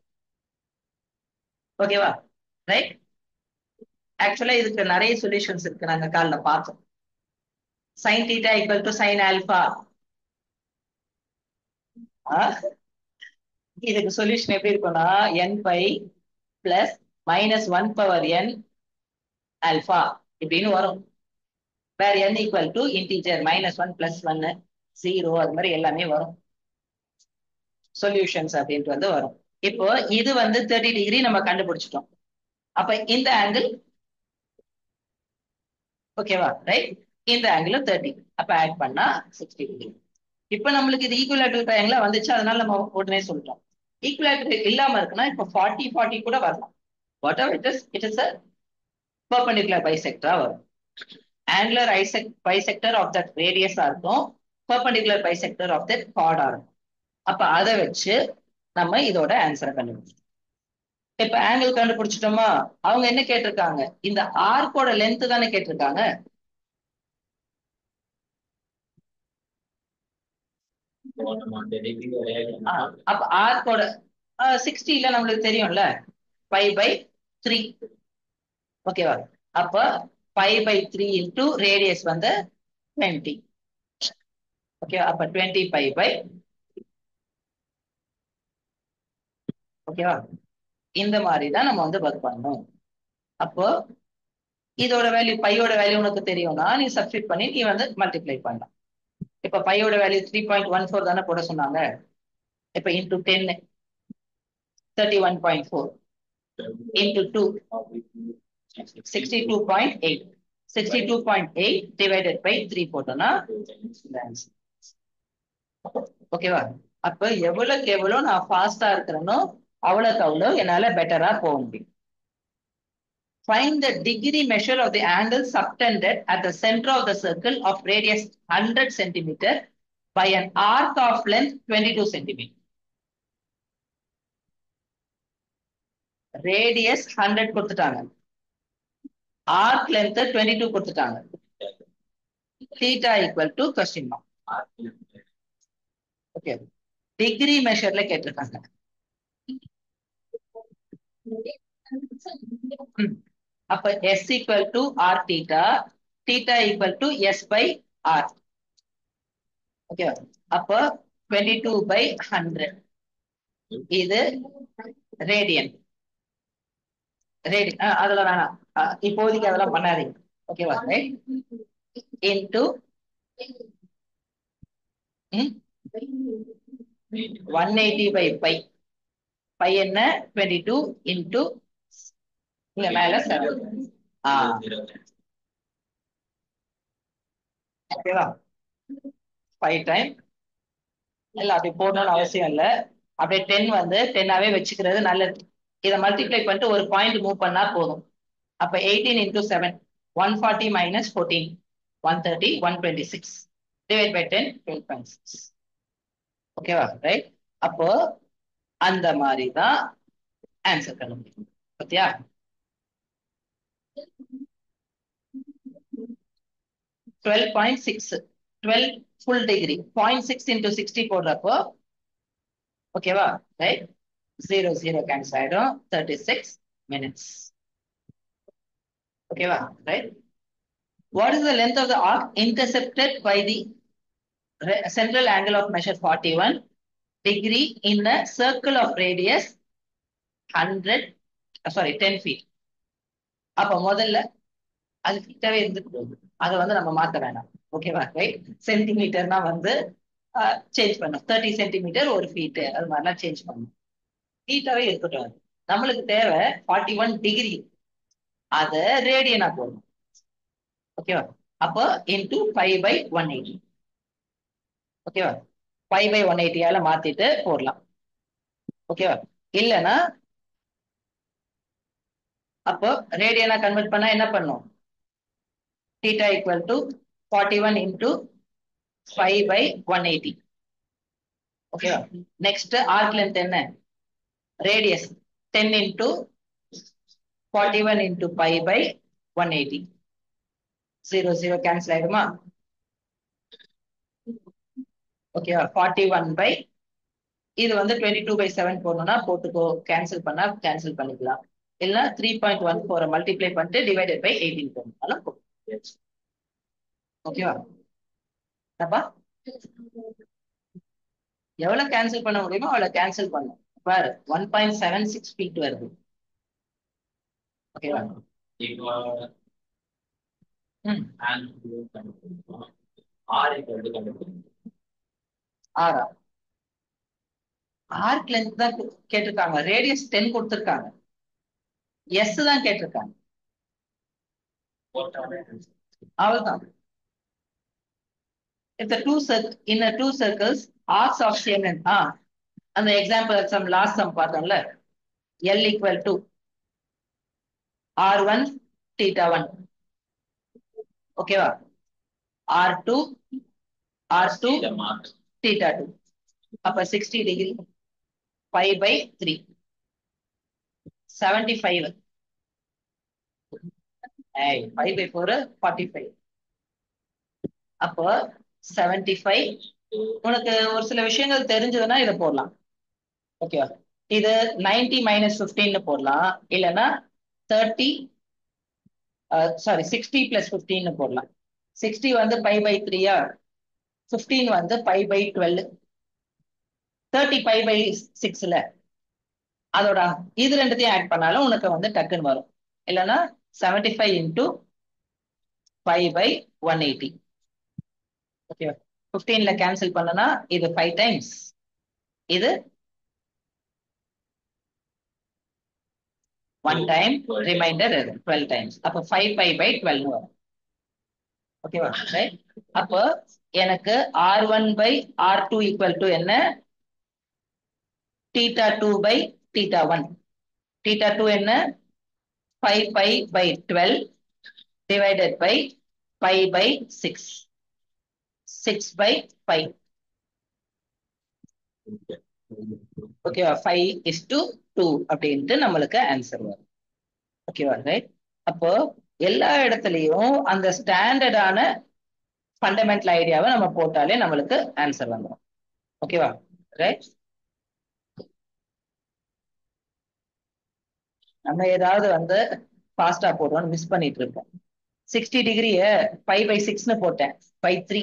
ஓகேவா? ரைட். ஆக்சுவலா இதுக்கு நிறைய சொல்யூஷன்ஸ் இருக்கு, நாங்க காலைல பார்த்தோம். sin theta equal to sin alpha. இதுக்கு சொல்யூஷன் எப்படி இருக்கும்னா n by plus -1/n alpha இப்படின்னு வரும். வேற n ஈக்குவல் டு இன்டீஜர் -1 +1 0 அது மாதிரி எல்லாமே வரும். சொல்யூஷன்ஸ் அப்படின்ட்டு வந்து வரும். இப்போ இது வந்து 30 டிகிரி நம்ம கண்டுபிடிச்சிட்டோம். அப்ப இந்த ஆங்கிள் ஓகேவா? ரைட். இந்த ஆங்கிள் 30. அப்ப ஆட் பண்ணா 60 டிகிரி. இப்ப நம்மளுக்கு இது ஈக்குவலேட்டரல் ட்ரையாங்கிளா வந்துச்சு, அதனால நம்ம உடனே சொல்லிட்டோம். ஈக்குவலேட்டர் இல்லாம இருக்குன்னா இப்ப 40 40 கூட வரலாம். What ever it is a perpendicular bisector வரும். angular bisector of that radius ஆ இருக்கும், perpendicular bisector of that chord ஆ இருக்கும். அப்ப அதை வச்சு நம்ம இதோட ஆன்சரை கண்டுபிடிச்சோம். இப்ப ஆங்கிள் கண்டுபிடிச்சிட்டோமா? அவங்க என்ன கேட்டிருக்காங்க? இந்த ஆர்க்கோட லென்த் தானே கேட்டிருக்காங்க. அப்ப ஆர்க்கோட 60 நம்மளுக்கு தெரியும்ல, 5/3. ஓகேவா? அப்ப 5/3 இன்டூ ரேடியஸ் வந்து 20. ஓகே, அப்ப 20π/, ஓகேவா? இந்த மாதிரி தான் நம்ம வந்து ஒர்க் பண்ணணும். அப்போ இதோட வேல்யூ, பையோட வேல்யூ உனக்கு தெரியும்னா நீ சப்ஸ்டிட் பண்ணி நீ வந்து மல்டிப்ளை பண்ணலாம். இப்ப பையோட வேல்யூ 3.14 தானே போட சொன்னாங்க. இப்ப இன்டூ 10 31.4 இன்டூ 2 62.8 62.8 டிவைடட் பை 3 போட்டோம்னா ஓகேவா? அப்ப எவ்வளவுக்கு எவ்வளவு நான் ஃபாஸ்டா இருக்கிறேனோ அவ்வளவுக்கு அவ்வளவு என்னால பெட்டரா போக முடியும். Find the degree measure of the angle subtended at the center of the circle of radius 100 cm by an arc of length 22 cm. Radius 100 கொடுத்துட்டாங்க, arc length 22 கொடுத்துட்டாங்க. theta equal to question mark. Okay, degree measureல கேட்டிருக்காங்க. அப்ப s equal to r theta, theta equal to s by r. Okay, அப்ப 22/100. இது radian. அதுல வேணாம், இப்போதைக்கு அதெல்லாம் பண்ணாதீங்க. ஓகேவா? ரைட். இன்டு 180/π. பை என்ன? 22 இன்டு இங்க மேல 7. ஓகேவா? 5 டைம் இல்ல அப்படி போடணும்னு அவசியம் இல்ல. அப்படியே 10 வந்து 10ஆவே வச்சுக்கிறது நல்லது. இதை மல்டிப்ளை பண்ணிட்டு ஒரு பாயிண்ட் மூவ் பண்ணா போதும். அப்ப 18 இன்டூ 7 140 minus 14 130 126 டிவைட் பை 10 12.6. ஓகேவா? ரைட். அப்போ அந்த மாதிரி தான் ஆன்சர் பண்ண முடியும். பத்தியா? 12.6 12 full degree 0.6 into 60 போடுறப்போ ஓகேவா? ரைட். 0 0 கேன்சல் ஆயிடும். 36 minutes. ஓகேவா? Right. What is the length of the arc intercepted by the central angle of measure 41 degree in a circle of radius 10 feet? அப்ப முதல்ல அது கிட்டவே இருந்துட்டு போகுது. அதை வந்து நம்ம மாத்த வேணாம். ஓகேவா? ரைட். சென்டிமீட்டர்னா வந்து சேஞ்ச் பண்ணும். 30 சென்டிமீட்டர் ஒரு ஃபீட் அது மாதிரிலாம் சேஞ்ச் பண்ணும். ஃபீட்டாவே இருக்கட்டும். நம்மளுக்கு தேவை 41 டிகிரி. அதை ரேடியனா போடணும். ஓகேவா? அப்போ இன்டூ 5/180. ஓகேவா? 5/180 மாத்திட்டு போடலாம். ஓகேவா? இல்லைன்னா அப்போ ரேடியனா கன்வெர்ட் பண்ணா என்ன பண்ணும்? theta equal to 41 into 5/180. ஓகேவா? நெக்ஸ்ட் ஆர்க் லென்த் என்ன? Radius 10 into 41 into 5/180. 0 0 கேன்சல் ஆயிடுமா? ஓகேவா? 41 இது வந்து 22/7 போடணும்னா போட்டுக்கோ. கேன்சல் பண்ணா கேன்சல் பண்ணிக்கலாம். இல்ல 3.14 மல்டிப்ளை பண்ணிட்டு டிவைடட் பை 18 போடணும். ஓகேவா? அப்பா எவ்வளவு கேன்சல் பண்ண முடியுமோ அவ்வளவு கேன்சல் பண்ணும். பாரு 1.76 ஃபீட் வருது. ஓகேவா? ஆறா? ஆர்க் லென்த் தான் கேட்டிருக்காங்க. ரேடியஸ் 10 கொடுத்திருக்காங்க. எஸ் தான் கேட்டிருக்காங்க. அவ்வளவுதான். If the in the two circles arcs of same length, அந்த எக்ஸாம்பிள் சம் லாஸ்ட் சம் பார்த்தோம்ல, L equal to R1 θ1. ஓகேவா? R2 θ2. அப்ப 60 டிகிரி 5/3 75. 5/4 45. அப்போ 75. உனக்கு ஒரு சில விஷயங்கள் தெரிஞ்சதுன்னா இதை போடலாம். ஓகேவா? இது 90 minus 15 போடலாம். இல்லைன்னா 60 plus 15 போடலாம். 60 வந்து π/3, 15 வந்து π/12, 30 π/6ல அதோட இது ரெண்டுத்தையும் ஆட் பண்ணாலும் உனக்கு வந்து டக்குன்னு வரும். இல்லைன்னா 75 into 5/180. ஓகேவா? 15ல கேன்சல் பண்ணனா இது 5 டைம்ஸ், இது 1 டைம், ரிமைண்டர் 12 டைம்ஸ். அப்ப 5π/12 வரும். ஓகேவா? ரைட். அப்போ எனக்கு R1/R2 ஈக்குவல் டு என்ன? θ2/θ1. θ2 என்ன? 5π/12 divided by π/6. 6/5. ஓகேவா? 5:2 அப்படின்ட்டு நம்மளுக்கு ஆன்சர் வரும். ஓகேவா? ரைட். அப்போ எல்லா இடத்துலயும் அந்த ஸ்டாண்டர்டான ஃபண்டமெண்டல் ஐடியாவை நம்ம போட்டாலே நம்மளுக்கு ஆன்சர் வந்துடும். ஓகேவா? ரைட். நம்ம ஏதாவது வந்து ஃபாஸ்டா போடுறோம்னு மிஸ் பண்ணிட்டு இருக்கோம். 60 டிகிரிய 5/6ன்னு போட்டேன். 5/3.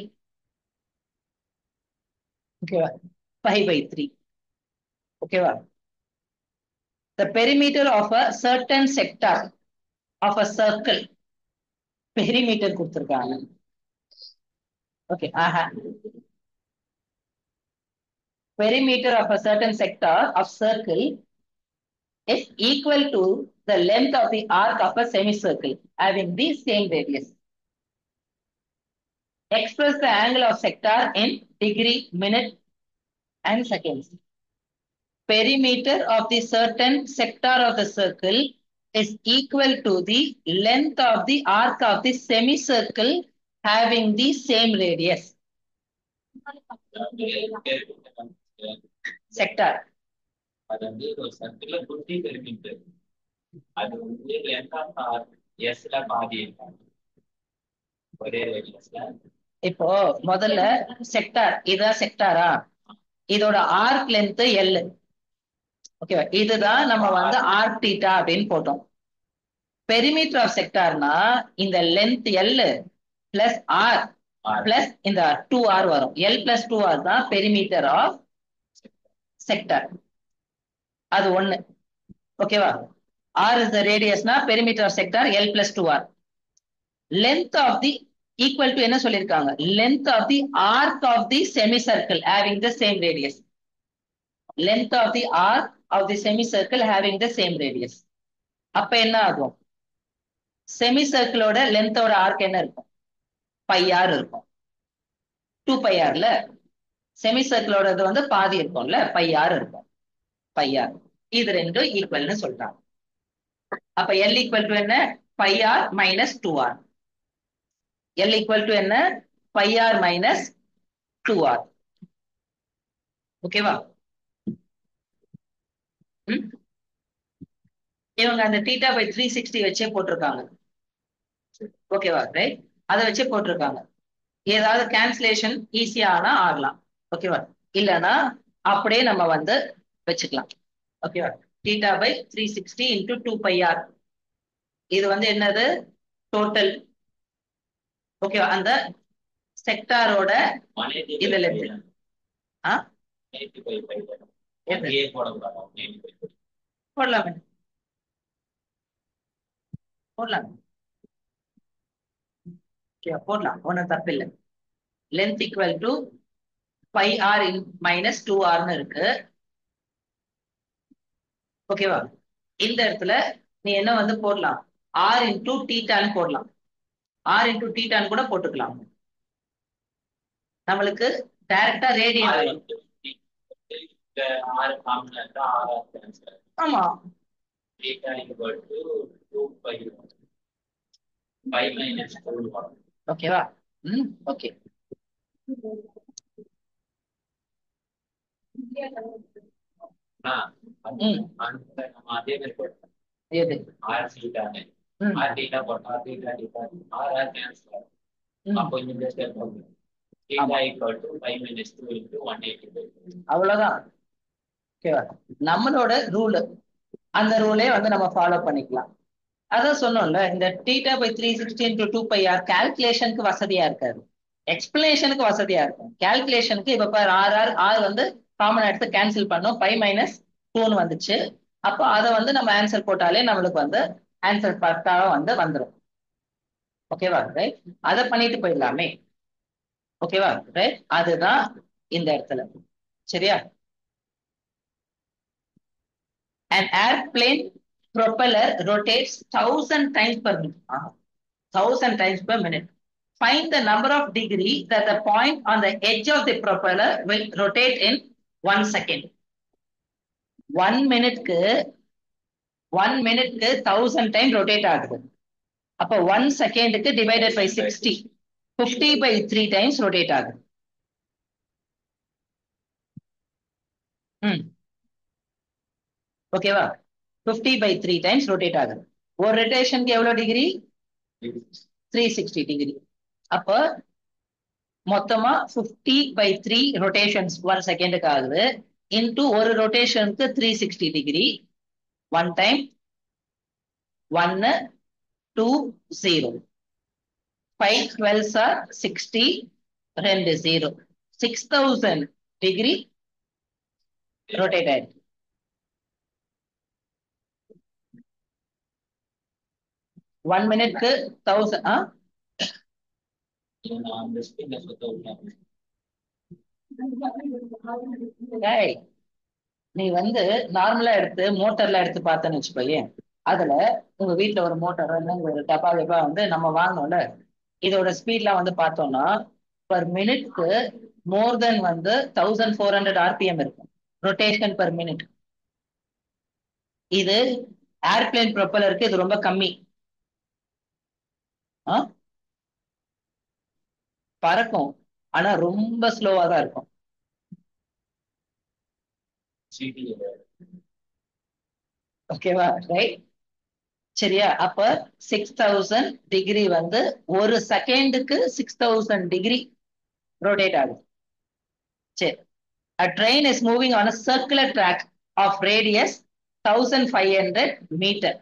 ஓகேவா? 5/3. ஓகேவா? The perimeter of a certain sector of a circle. Perimeter கொடுத்திருக்காங்க. Okay. Perimeter of a certain sector of circle is equal to the length of the arc of a semicircle having the same radius. Express the angle of sector in degree, minute, and seconds. Perimeter of the certain sector of the circle is equal to the length of the arc of the semicircle having the same radius. Sector. அது வந்து ஒரு சர்க்கிள்ல 50 perimeter. அது வந்து length of arc எஸ்ல பாதி இருக்கும் ஒரே ரேடியஸ்ல. இப்போ முதல்ல செக்டார், இதான் செக்டாரா, இதோட ஆர்க் லென்த் எல். ஓகேவா? இதுதான் நம்ம வந்து ஆர்க் தீட்டா அப்படின்னு போட்டோம். பெரிமீட்டர் ஆஃப் செக்டார்னா இந்த length L plus R plus இந்த 2r வரும். எல் பிளஸ் 2r தான் பெரிமீட்டர் ஆஃப் செக்டார். அது ஒண்ணு. ஓகேவா? r is the radius na perimeter of sector l plus 2r. Length of the equal to என்ன சொல்லிருக்காங்க? Length of the arc of the semicircle having the same radius. Length of the arc of the semicircle having the same radius. அப்ப என்ன ஆகும்? செமிசர்க்கிளோட லென்த்தோட arc என்ன இருக்கும்? πr இருக்கும். 2πr ல செமிசர்க்கிளோட இது வந்து பாதி இருக்கும்ல, πr இருக்கும். πr இது ரெண்டும் ஈக்குவல்னு சொல்றாங்க. அப்ப L equal to என்ன? πr minus 2r. L equal to என்ன? πr minus 2r. ஓகேவா? இவங்க அந்த θ by 360 வச்சே போட்டிருக்காங்க. ஓகேவா? ரைட், அதை வச்சே போட்டிருக்காங்க. ஏதாவது கேன்சலேஷன் ஈஸியா ஆனா ஆகலாம். ஓகேவா? இல்லைன்னா அப்படியே நம்ம வந்து வச்சுக்கலாம். ஓகேவா? θ by 360 into 2πr. இது வந்து என்னது? டோட்டல். ஓகேவா? அந்த செக்டாரோட இது லென்த். போடலாமே, போடலாம். போடலாம், ஒன்றும் தப்பு இல்லை. Length equal to πr minus 2rன்னு இருக்கு. ஓகேவா? இந்த இடத்துல நீ என்ன வந்து போடலாம்? r இன்டூ தீட்டான்னு போடலாம். r இன்டூ தீட்டான்னு கூட போட்டுக்கலாம். நம்மளுக்கு டைரக்டா ரேடியன். ஆமா, ஓகேவா? ஓகே. அதே மாதிரி எது? ஆர் தீட்டானே ஆர் தீட்டா போட்டா theta theta R R cancel. அப்போ இந்த ஸ்டெப் வந்து தீட்டா ஈக்குவல் டு 5 - 2 into 185. அவ்வளவுதான். ஓகேவா? நம்மளோட ரூல், அந்த ரூலே வந்து நம்ம ஃபாலோ பண்ணிக்கலாம். அதான் சொன்னோம்ல, இந்த θ by 360 into 2πr கால்குலேஷனுக்கு வசதியா இருக்காது, எக்ஸ்பிளனேஷனுக்கு வசதியா இருக்கும். கால்குலேஷனுக்கு இப்ப பாரு, ஆர் வந்து காமன் எடுத்து கேன்சல் பண்ணோம், π minus 2ன்னு வந்துச்சு. அப்போ அதை வந்து நம்ம ஆன்சர் போட்டாலே நம்மளுக்கு வந்து ஆன்சர் பக்காவா வந்து வந்துடும். ஓகேவா? ரைட், அதை பண்ணிட்டு போயிடலாமே. ஓகேவா? ரைட், அதுதான் இந்த இடத்துல. சரியா? An airplane propeller rotates 1000 times per minute. 1000 times per minute. Find the number of degree that the point on the edge of the propeller will rotate in 1 second. 1 minute க்கு 1000 time rotate ஆகுது. அப்ப 1 second க்கு divided by 60, 50/3 times rotate ஆகுது. ஓகேவா? 50/3 times rotate ஆகுது. ஒரு ரொட்டேஷனுக்கு எவ்வளவு degree? 360 degree. அப்ப மொத்தமா 50/3 ரொட்டேஷன்ஸ் 1 செகண்டுக்கு ஆகுது. இன்டூ ஒரு ரொட்டேஷனுக்கு 360 degree. 1 time 1 2 0. 5 12s are 60, 2 0. 6000 degree rotate ஆயிருக்கு. ஒன் மினிட்க்கு 1000 நீ வந்து நார்மலா எடுத்து மோட்டர்ல எடுத்து பார்த்தேன்னு வச்சுக்கோயேன், அதுல உங்க வீட்டுல ஒரு மோட்டார் ஒரு டப்பா டப்பா வந்து நம்ம வாங்கணும்ல, இதோட ஸ்பீட்லாம் வந்து பார்த்தோம்னா பர் மினிட்க்கு மோர் தென் வந்து 1400 ஆர்பிஎம் இருக்கும் ரொட்டேஷன் பர் மினிட். இது ஏர்பிளேன் ப்ரொப்பலருக்கு இது ரொம்ப கம்மி. பறக்கும், ஆனா ரொம்ப ஸ்லோவா தான் இருக்கும். ஓகேவா? ரைட். சரியா? அப்ப 6000 டிகிரி வந்து ஒரு செகண்டுக்கு 6000 டிகிரி ரொட்டேட் ஆகுது. சரி. A train is moving on a circular track of radius 1500 meter,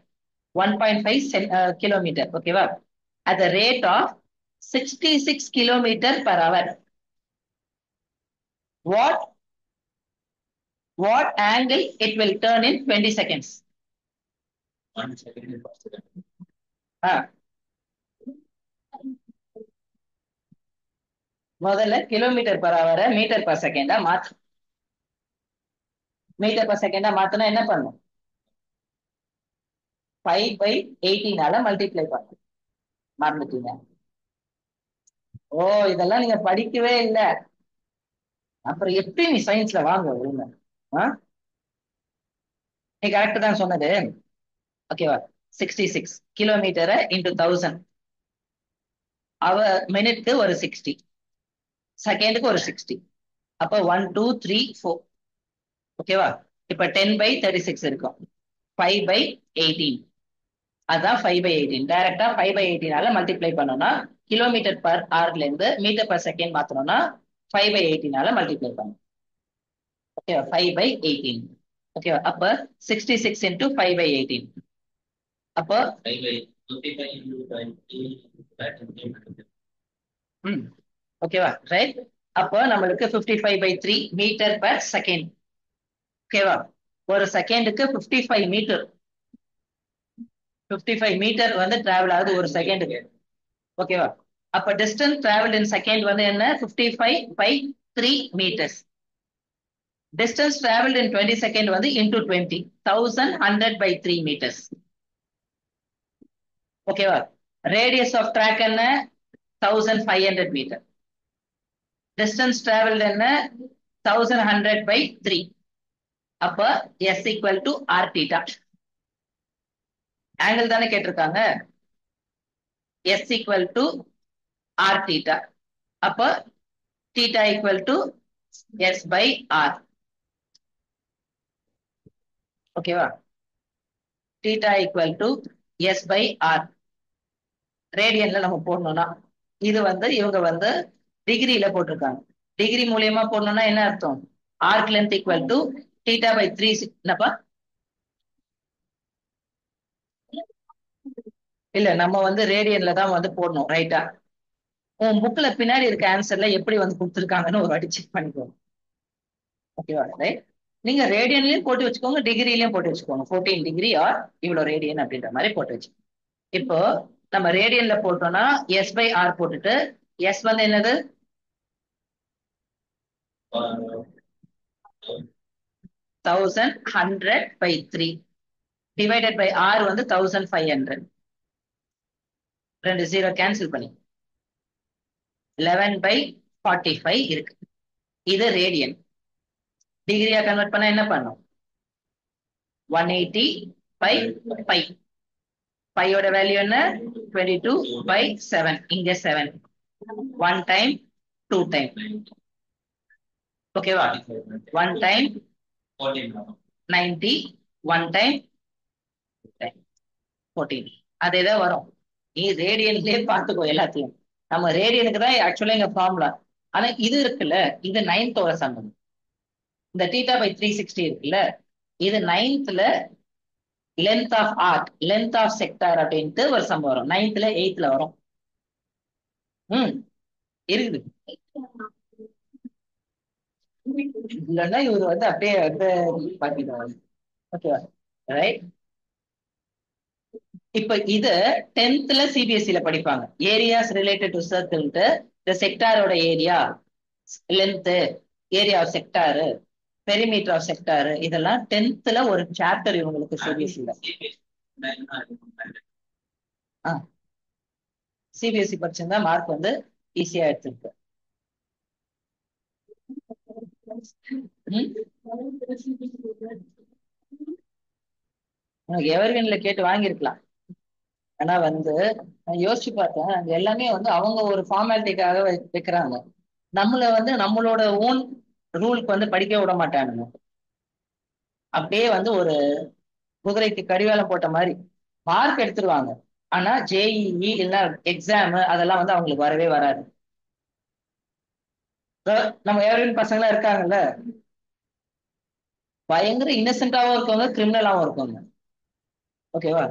1.5 kilometer. ஓகேவா? At the rate of 66 kilometer per hour. What angle it will turn in 20 seconds? 1 second is possible. முதல்ல kilometre per ஹவரை metre per செகண்டா மாத்து. Metre per செகண்டா மாத்தினா என்ன பண்ணும்? 5/18 multiply பண்ணும். மறந்துட்டீங்க? ஓ, இதெல்லாம் நீங்க படிக்கவே இல்லை. அப்புறம் எப்படி நீ சயின்ஸ்ல வாங்க? நீ கரெக்ட் தான் சொன்னது. ஓகேவா? 66 கிலோமீட்டரை இன்டூ 1000. மினிட்க்கு ஒரு 60, செகண்டுக்கு ஒரு 60. அப்ப 1 2 3 4. ஓகேவா? இப்ப 10/36 இருக்கும். 5/18. அதான் 5/18. டைரக்டா 5/18 மல்டிப்ளை பண்ணோம்னா கிலோமீட்டர் பர் ஹவர்ல இருந்து மீட்டர் பர் செகண்ட் மாத்தணும்னா 5/18 மல்டிப்ளை பண்ணணும். ஓகேவா? 5/18. ஓகேவா? அப்ப 66 இன்டூ 5/18. அப்போ ஓகேவா? ரைட். அப்போ நம்மளுக்கு 55/3 மீட்டர் பர் செகண்ட். ஓகேவா? ஒரு செகண்டுக்கு 55 மீட்டர். 55 மீட்டர் வந்து டிராவல் ஆகுது ஒரு செகண்டுக்கு. ஓகேவா? அப்ப டிஸ்டன்ஸ் டிராவல் இன் செகண்ட் வந்து என்ன? 55/3 meters. Distance traveled in 20 seconds வந்து into 20, 1100/3 meters. ஓகேவா? radius of track என்ன? 1500 meter. Distance traveled என்ன? 1100/3. அப்ப S equal to R theta. Angle தானே கேட்டிருக்காங்க. S equal to R theta. அப்ப theta equal to S by R. ஓகேவா? theta equal to S by R. ரேடியன்ல நம்ம போடணும்னா இது வந்து இவங்க வந்து டிகிரியில போட்டிருக்காங்க. டிகிரி மூலியமா போடணும்னா என்ன அர்த்தம்? Arc length equal to θ/3. என்னப்பா? இல்ல, நம்ம வந்து ரேடியன்ல தான் வந்து போடணும். ரைட்டா? உன் புக்ல பின்னாடி இருக்க ஆன்சர்ல எப்படி வந்து கொடுத்துருக்காங்கன்னு ஒரு வாட்டி செக் பண்ணிக்கோங்க. ஓகேவா? ரைட். நீங்க ரேடியன்லயும் போட்டு வச்சுக்கோங்க, டிகிரிலயும் போட்டு வச்சுக்கோங்க. 14 டிகிரி ஆர் இவ்வளவு ரேடியன் அப்படின்ற மாதிரி போட்டு வச்சு. இப்போ நம்ம ரேடியன்ல போட்டோம்னா S by R போட்டுட்டு S வந்து என்னது? 1100/3 divided by R வந்து 1500. 2 0 கேன்சல் பண்ணி 11/45 இருக்கு. இது ரேடியன். டிகிரியா கன்வெர்ட் பண்ணா என்ன பண்ணும்? 180/π. பையோட வேல்யூ என்ன? 22/7. இங்க 7. 1 டைம் 2 டைம். ஓகேவா? 1 டைம் 90, 1 டைம் 14. அதேதான் வரும். நீ ரேடியன்லயே பார்த்துக்கோ எல்லாத்தையும். நம்ம ரேடியனுக்கு தான் ஆக்சுவலா எங்க ஃபார்முலா. ஆனா இது இருக்குல்ல, இது 9th சம்பந்தம். இந்த θ/360 இருக்குல்ல, இது 9th length of arc, length of sector அப்படின்ட்டு ஒரு சம்பவம் வரும். 9th 8th வரும். இருக்குது. இல்லைன்னா இவர் வந்து அப்படியே அப்படியே பாக்கிடுவாங்க. ஓகேவா? ரைட். இப்ப இது 10th சிபிஎஸ்சில படிப்பாங்க. ஏரியாஸ் ரிலேட்டட் டு சர்க்கிள்ட்டு இந்த செக்டாரோட area, length, area of sector, perimeter of sector, இதெல்லாம் 10th ஒரு சாப்டர் இவங்களுக்கு சிபிஎஸ்சில. சிபிஎஸ்சி படிச்சிருந்தா மார்க் வந்து ஈஸியா எடுத்திருக்கு. எவர்கிரீன்ல கேட்டு வாங்கியிருக்கலாம். ஆனா வந்து நான் யோசிச்சு பார்த்தேன், அங்க எல்லாமே வந்து அவங்க ஒரு ஃபார்மாலிட்டிக்காக வைக்கிறாங்க. நம்மள வந்து நம்மளோட ஓன் ரூலுக்கு வந்து படிக்க விட மாட்டானுங்க. அப்படியே வந்து ஒரு குதிரைக்கு கடிவாளம் போட்ட மாதிரி மார்க் எடுத்துருவாங்க. ஆனா ஜேஇஇ இல்ல எக்ஸாம் அதெல்லாம் வந்து அவங்களுக்கு வரவே வராது. நம்ம எவரின் பசங்களா இருக்காங்கல்ல, பயங்கர இன்னசென்ட்டாவும் இருக்கவங்க, கிரிமினலாவும் இருக்கவங்க. ஓகேவா?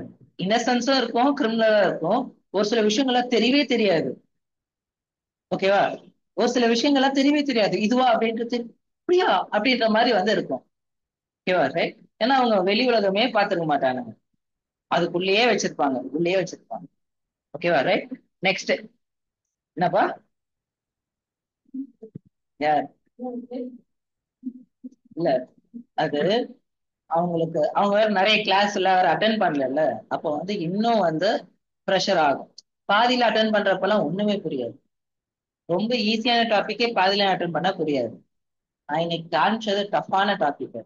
இன்னசென்ஸும் இருக்கும், கிரிமினலா இருக்கும். ஒரு சில விஷயங்கள்லாம் தெரியவே தெரியாது. ஓகேவா? ஒரு சில விஷயங்கள்லாம் தெரியவே தெரியாது. இதுவா அப்படின்றது அப்படியா அப்படின்ற மாதிரி வந்து இருக்கும். ஓகேவா? ரைட். ஏன்னா அவங்க வெளி உலகமே பார்த்துக்க மாட்டாங்க. அதுக்குள்ளேயே வச்சிருப்பாங்க, உள்ளேயே வச்சிருப்பாங்க. ஓகேவா? ரைட். நெக்ஸ்ட் என்னப்பா? யார்? இல்ல, அது அவங்களுக்கு அவங்க வேற நிறைய கிளாஸ் எல்லாம் வேற அட்டன் பண்ணல. அப்போ வந்து இன்னும் வந்து ப்ரெஷர் ஆகும். பாதியில அட்டன் பண்றப்பெல்லாம் ஒண்ணுமே புரியாது. ரொம்ப ஈஸியான டாபிக்கே பாதியில அட்டன் பண்ணா புரியாது. நான் இன்னைக்கு காமிச்சது டஃப்பான டாபிக்.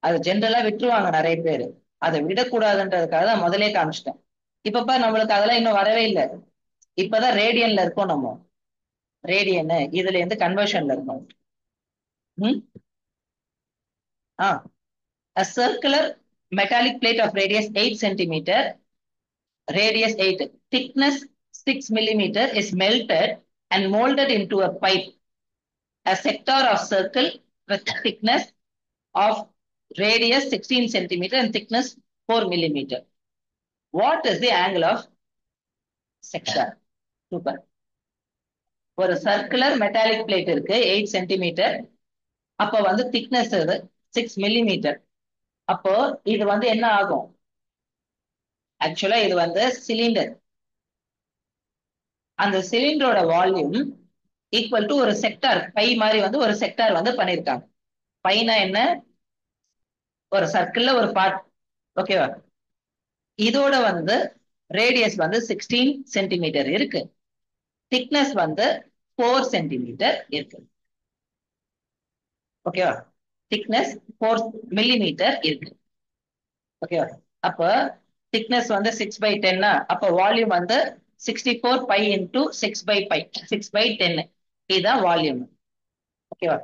அது ஜென்ரலா விட்டுருவாங்க நிறைய பேர். அதை விடக்கூடாதுன்றதுக்காக தான் முதலே காமிச்சிட்டேன். இப்பப்ப நம்மளுக்கு அதெல்லாம் இன்னும் வரவே இல்லை. இப்பதான் ரேடியன்ல இருக்கோம் நம்ம. ரேடியன் இதுல இருந்து கன்வர்ஷன்ல இருக்கோம். ம். ஆ a circular metallic plate of radius 8 centimeter, radius 8, thickness 6 millimeter is melted and molded into a pipe. A sector of circle with thickness of radius 16 centimeter and thickness 4 millimeter. What is the angle of sector? Super. ஒரு circular metallic plate இருக்கு 8 centimetre. அப்ப வந்து thickness 6 millimetre. அப்போ இது வந்து என்ன ஆகும்? ஆக்சுவலா இது வந்து சிலிண்டர். அந்த சிலிண்டரோட வால்யூம் ஈக்குவல் டு ஒரு செக்டார் பை மாதிரி வந்து ஒரு செக்டார் வந்து பண்ணிருக்காங்க. பைனா என்ன? ஒரு சர்க்கிள்ல ஒரு பார்ட். ஓகேவா? இதோட வந்து ரேடியஸ் வந்து 16 சென்டிமீட்டர் இருக்கு. திக்னஸ் வந்து 4 சென்டிமீட்டர் இருக்கு. ஓகேவா? திக்னஸ் 4 மில்லிமீட்டர் இருக்கு. ஓகேவா? அப்ப திக்னஸ் வந்து 6/10. அப்ப வால்யூம் வந்து 64 பை இன்டூ 6/π, 6/10. இதுதான் வால்யூம். ஓகேவா?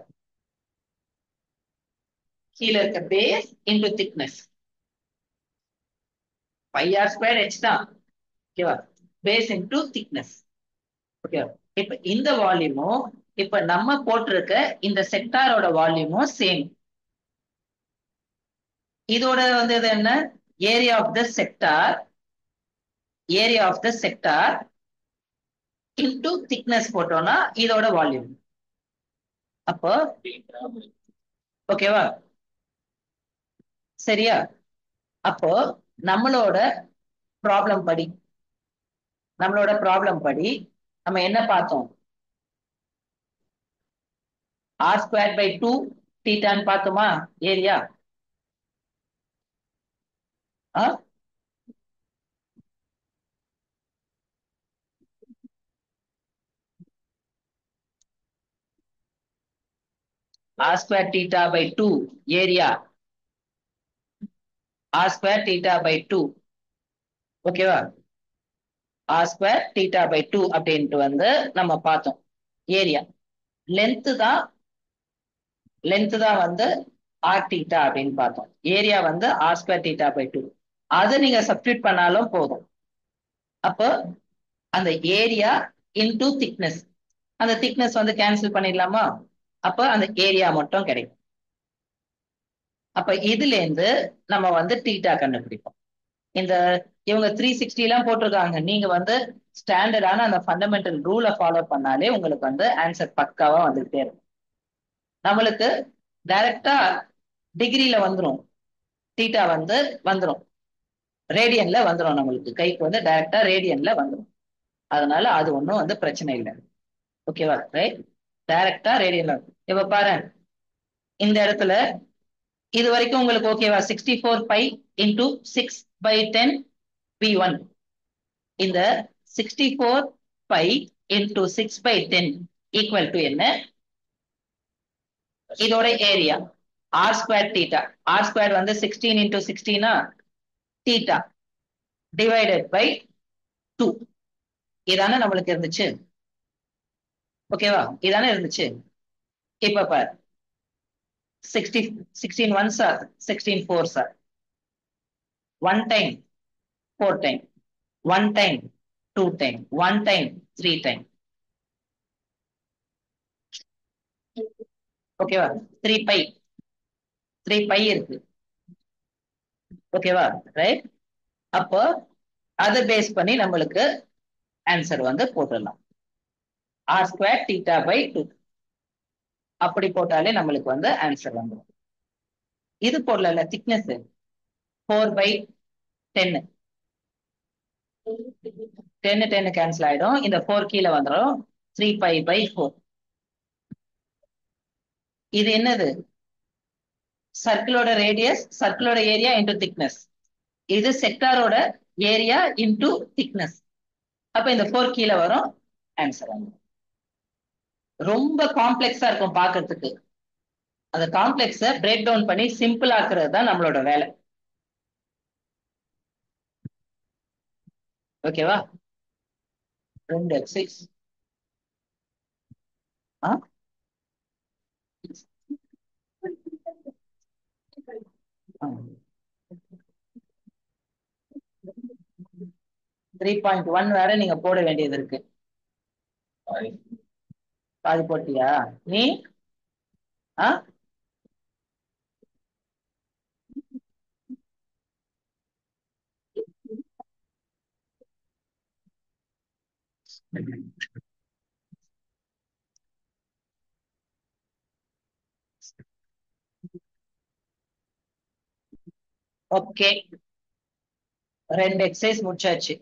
கீழே இருக்க பேஸ் இன்டூ திக்னஸ் πr²h தான். ஓகேவா? Base into thickness. ஓகேவா? இப்ப இந்த வால்யூமும் இப்ப நம்ம போட்டிருக்க இந்த செக்டாரோட வால்யூமும் சேம். இதோட வந்து இது என்ன? Area of the sector, area of the sector into thickness போட்டோம்னா இதோட வால்யூம். அப்போ ஓகேவா? சரியா? அப்போ நம்மளோட ப்ராப்ளம் படி நம்ம என்ன பார்த்தோம்? r²/2 தீட்டான்னு பார்த்தோமா? Area r²θ/2 area r²θ/2. ஓகேவா? r²θ/2 அப்படின்ட்டு வந்து நம்ம பார்த்தோம். ஏரியா லென்த் தான் வந்து r θ அப்படின்னு பார்த்தோம். ஏரியா வந்து r²θ/2. அதை நீங்க சப்ஸ்டியூட் பண்ணாலும் போதும். அப்போ அந்த ஏரியா இன்டூ திக்னஸ், அந்த திக்னஸ் வந்து கேன்சல் பண்ணிடலாமா? அப்ப அந்த ஏரியா மட்டும் கிடைக்கும். அப்ப இதுல இருந்து நம்ம வந்து தீட்டா கண்டுபிடிப்போம். இந்த இவங்க 360 எல்லாம் போட்டிருக்காங்க. நீங்க வந்து ஸ்டாண்டர்டான அந்த ஃபண்டமெண்டல் ரூலை ஃபாலோ பண்ணாலே உங்களுக்கு வந்து ஆன்சர் பக்காவா வந்துகிட்டே இருக்கும். நம்மளுக்கு டைரக்டா டிகிரில வந்துரும். தீட்டா வந்துரும். ரேடியன்ல வந்துரும். நம்மளுக்கு கைக்கு டைரக்டா ரேடியன்ல வந்துரும். அதனால அது ஒண்ணும் பிரச்சனை இல்லை. ஓகேவா? ரைட். டைரக்டா ரேடியன்ல. இப்ப பாரு, இந்த இடத்துல இது வரைக்கும் உங்களுக்கு ஓகேவா? 64 பை இன்டூ 6/10 V1. இந்த 64 பை இன்டூ 6/10 ஈக்குவல் டு என்ன? இதோட area R square theta. R square 16 into 16 theta divided by 2. இதானே நம்மளுக்கு இருந்துச்சு. ஓகேவா? இதானே இருந்துச்சு. இப்ப பார், 16 ones are 16 fours are 1 time 4 time 1 time 2 time 1 time 3 time. ஓகேவா? 3 பை இருக்கு. ஓகேவா? ரைட். அப்போ அதை பேஸ் பண்ணி நம்மளுக்கு ஆன்சர் போட்டுடலாம். ஆர் ஸ்கொயர் தீட்டா பை 2 அப்படி போட்டாலே நம்மளுக்கு ஆன்சர் வந்துடும். இது போடல திக்னஸ் 4/10 10 கேன்சல் ஆயிடும். இந்த 4 கீழே வந்துடும். 3π/4. இது என்னது? சர்க்கிளோட ரேடியஸ், சர்க்கிளோட ஏரியா இன்டூ திக்னஸ். இது செக்டாரோட ஏரியா இன்டூ திக்னஸ். அப்ப இந்த 4 கீழே வரும். ஆன்சர் ரொம்ப காம்ப்ளெக்ஸா இருக்கும் பாக்குறதுக்கு. அந்த காம்ப்ளெக்ஸ பிரேக் டவுன் பண்ணி சிம்பிள் ஆக்குறது தான் நம்மளோட வேலை. ஓகேவா? 2 எக்ஸைஸ். 3.1 வேற நீங்க போட வேண்டியது இருக்கு. பாதி போட்டியா நீ? ஓகே, 2 எக்ஸசைஸ் முடிச்சாச்சு.